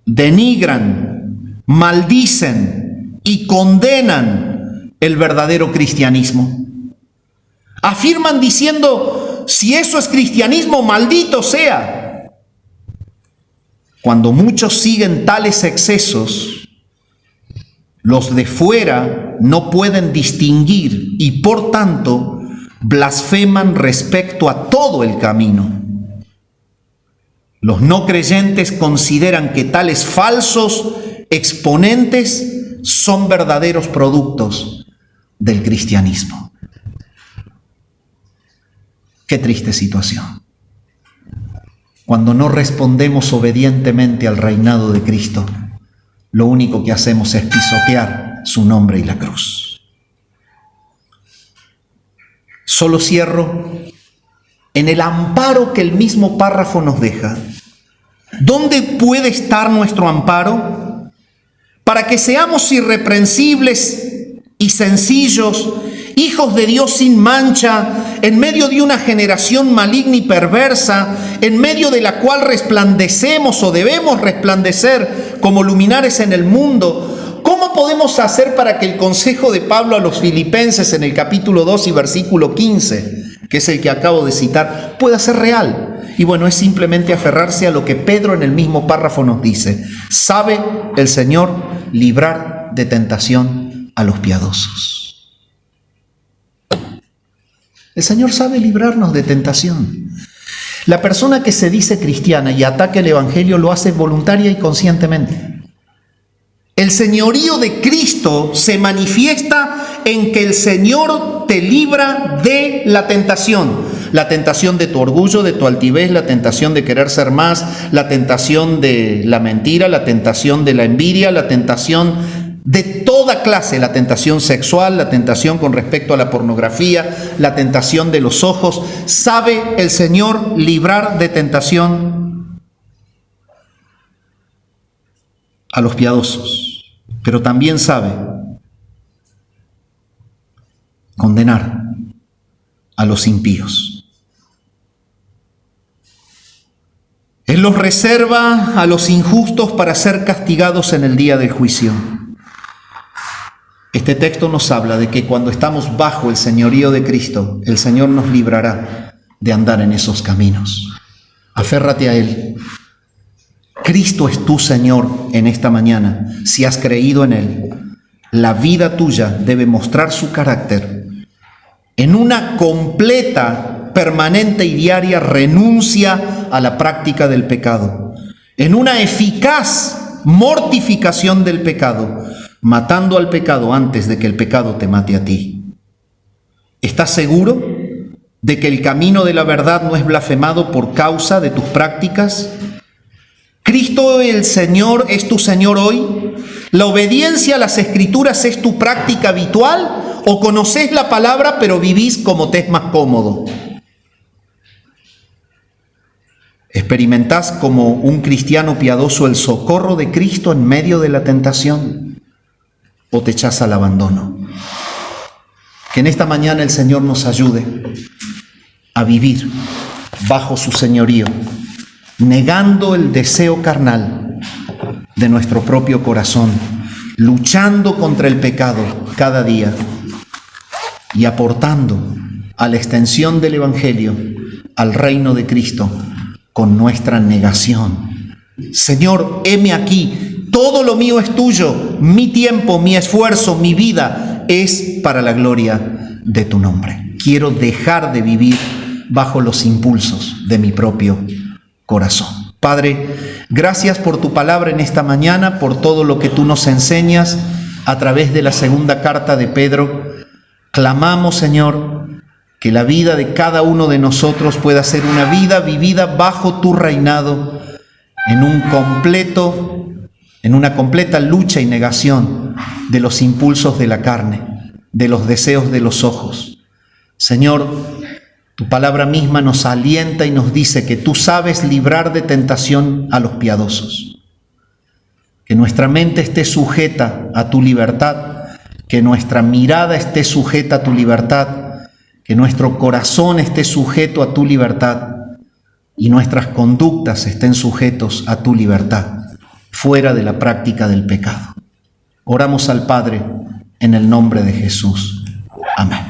denigran, maldicen y condenan el verdadero cristianismo. Afirman diciendo: si eso es cristianismo, maldito sea. Cuando muchos siguen tales excesos, los de fuera no pueden distinguir y por tanto blasfeman respecto a todo el camino. Los no creyentes consideran que tales falsos exponentes son verdaderos productos del cristianismo. Qué triste situación. Cuando no respondemos obedientemente al reinado de Cristo, lo único que hacemos es pisotear su nombre y la cruz. Solo cierro en el amparo que el mismo párrafo nos deja. ¿Dónde puede estar nuestro amparo? Para que seamos irreprensibles y sencillos, hijos de Dios sin mancha, en medio de una generación maligna y perversa, en medio de la cual resplandecemos o debemos resplandecer como luminares en el mundo. ¿Cómo podemos hacer para que el consejo de Pablo a los Filipenses en el capítulo 2 y versículo 15, que es el que acabo de citar, pueda ser real? Y bueno, es simplemente aferrarse a lo que Pedro en el mismo párrafo nos dice: sabe el Señor librar de tentación a los piadosos. El Señor sabe librarnos de tentación. La persona que se dice cristiana y ataca el Evangelio lo hace voluntaria y conscientemente. El señorío de Cristo se manifiesta en que el Señor te libra de la tentación. La tentación de tu orgullo, de tu altivez, la tentación de querer ser más, la tentación de la mentira, la tentación de la envidia, la tentación de toda clase, la tentación sexual, la tentación con respecto a la pornografía, la tentación de los ojos. ¿Sabe el Señor librar de tentación a los piadosos? Pero también sabe condenar a los impíos. Él los reserva a los injustos para ser castigados en el día del juicio. Este texto nos habla de que cuando estamos bajo el señorío de Cristo, el Señor nos librará de andar en esos caminos. Aférrate a Él. Cristo es tu Señor en esta mañana. Si has creído en Él, la vida tuya debe mostrar su carácter en una completa, permanente y diaria renuncia a la práctica del pecado, en una eficaz mortificación del pecado, matando al pecado antes de que el pecado te mate a ti. ¿Estás seguro de que el camino de la verdad no es blasfemado por causa de tus prácticas? ¿Cristo el Señor es tu Señor hoy? ¿La obediencia a las Escrituras es tu práctica habitual? ¿O conoces la palabra pero vivís como te es más cómodo? ¿Experimentás como un cristiano piadoso el socorro de Cristo en medio de la tentación? ¿O te echás al abandono? Que en esta mañana el Señor nos ayude a vivir bajo su señorío, negando el deseo carnal de nuestro propio corazón, luchando contra el pecado cada día y aportando a la extensión del Evangelio, al reino de Cristo, con nuestra negación. Señor, heme aquí. Todo lo mío es tuyo, mi tiempo, mi esfuerzo, mi vida es para la gloria de tu nombre. Quiero dejar de vivir bajo los impulsos de mi propio corazón. Padre, gracias por tu palabra en esta mañana, por todo lo que tú nos enseñas a través de la segunda carta de Pedro. Clamamos, Señor, que la vida de cada uno de nosotros pueda ser una vida vivida bajo tu reinado, en un completo en una completa lucha y negación de los impulsos de la carne, de los deseos de los ojos. Señor, tu palabra misma nos alienta y nos dice que tú sabes librar de tentación a los piadosos. Que nuestra mente esté sujeta a tu libertad, que nuestra mirada esté sujeta a tu libertad, que nuestro corazón esté sujeto a tu libertad y nuestras conductas estén sujetos a tu libertad, fuera de la práctica del pecado. Oramos al Padre en el nombre de Jesús. Amén.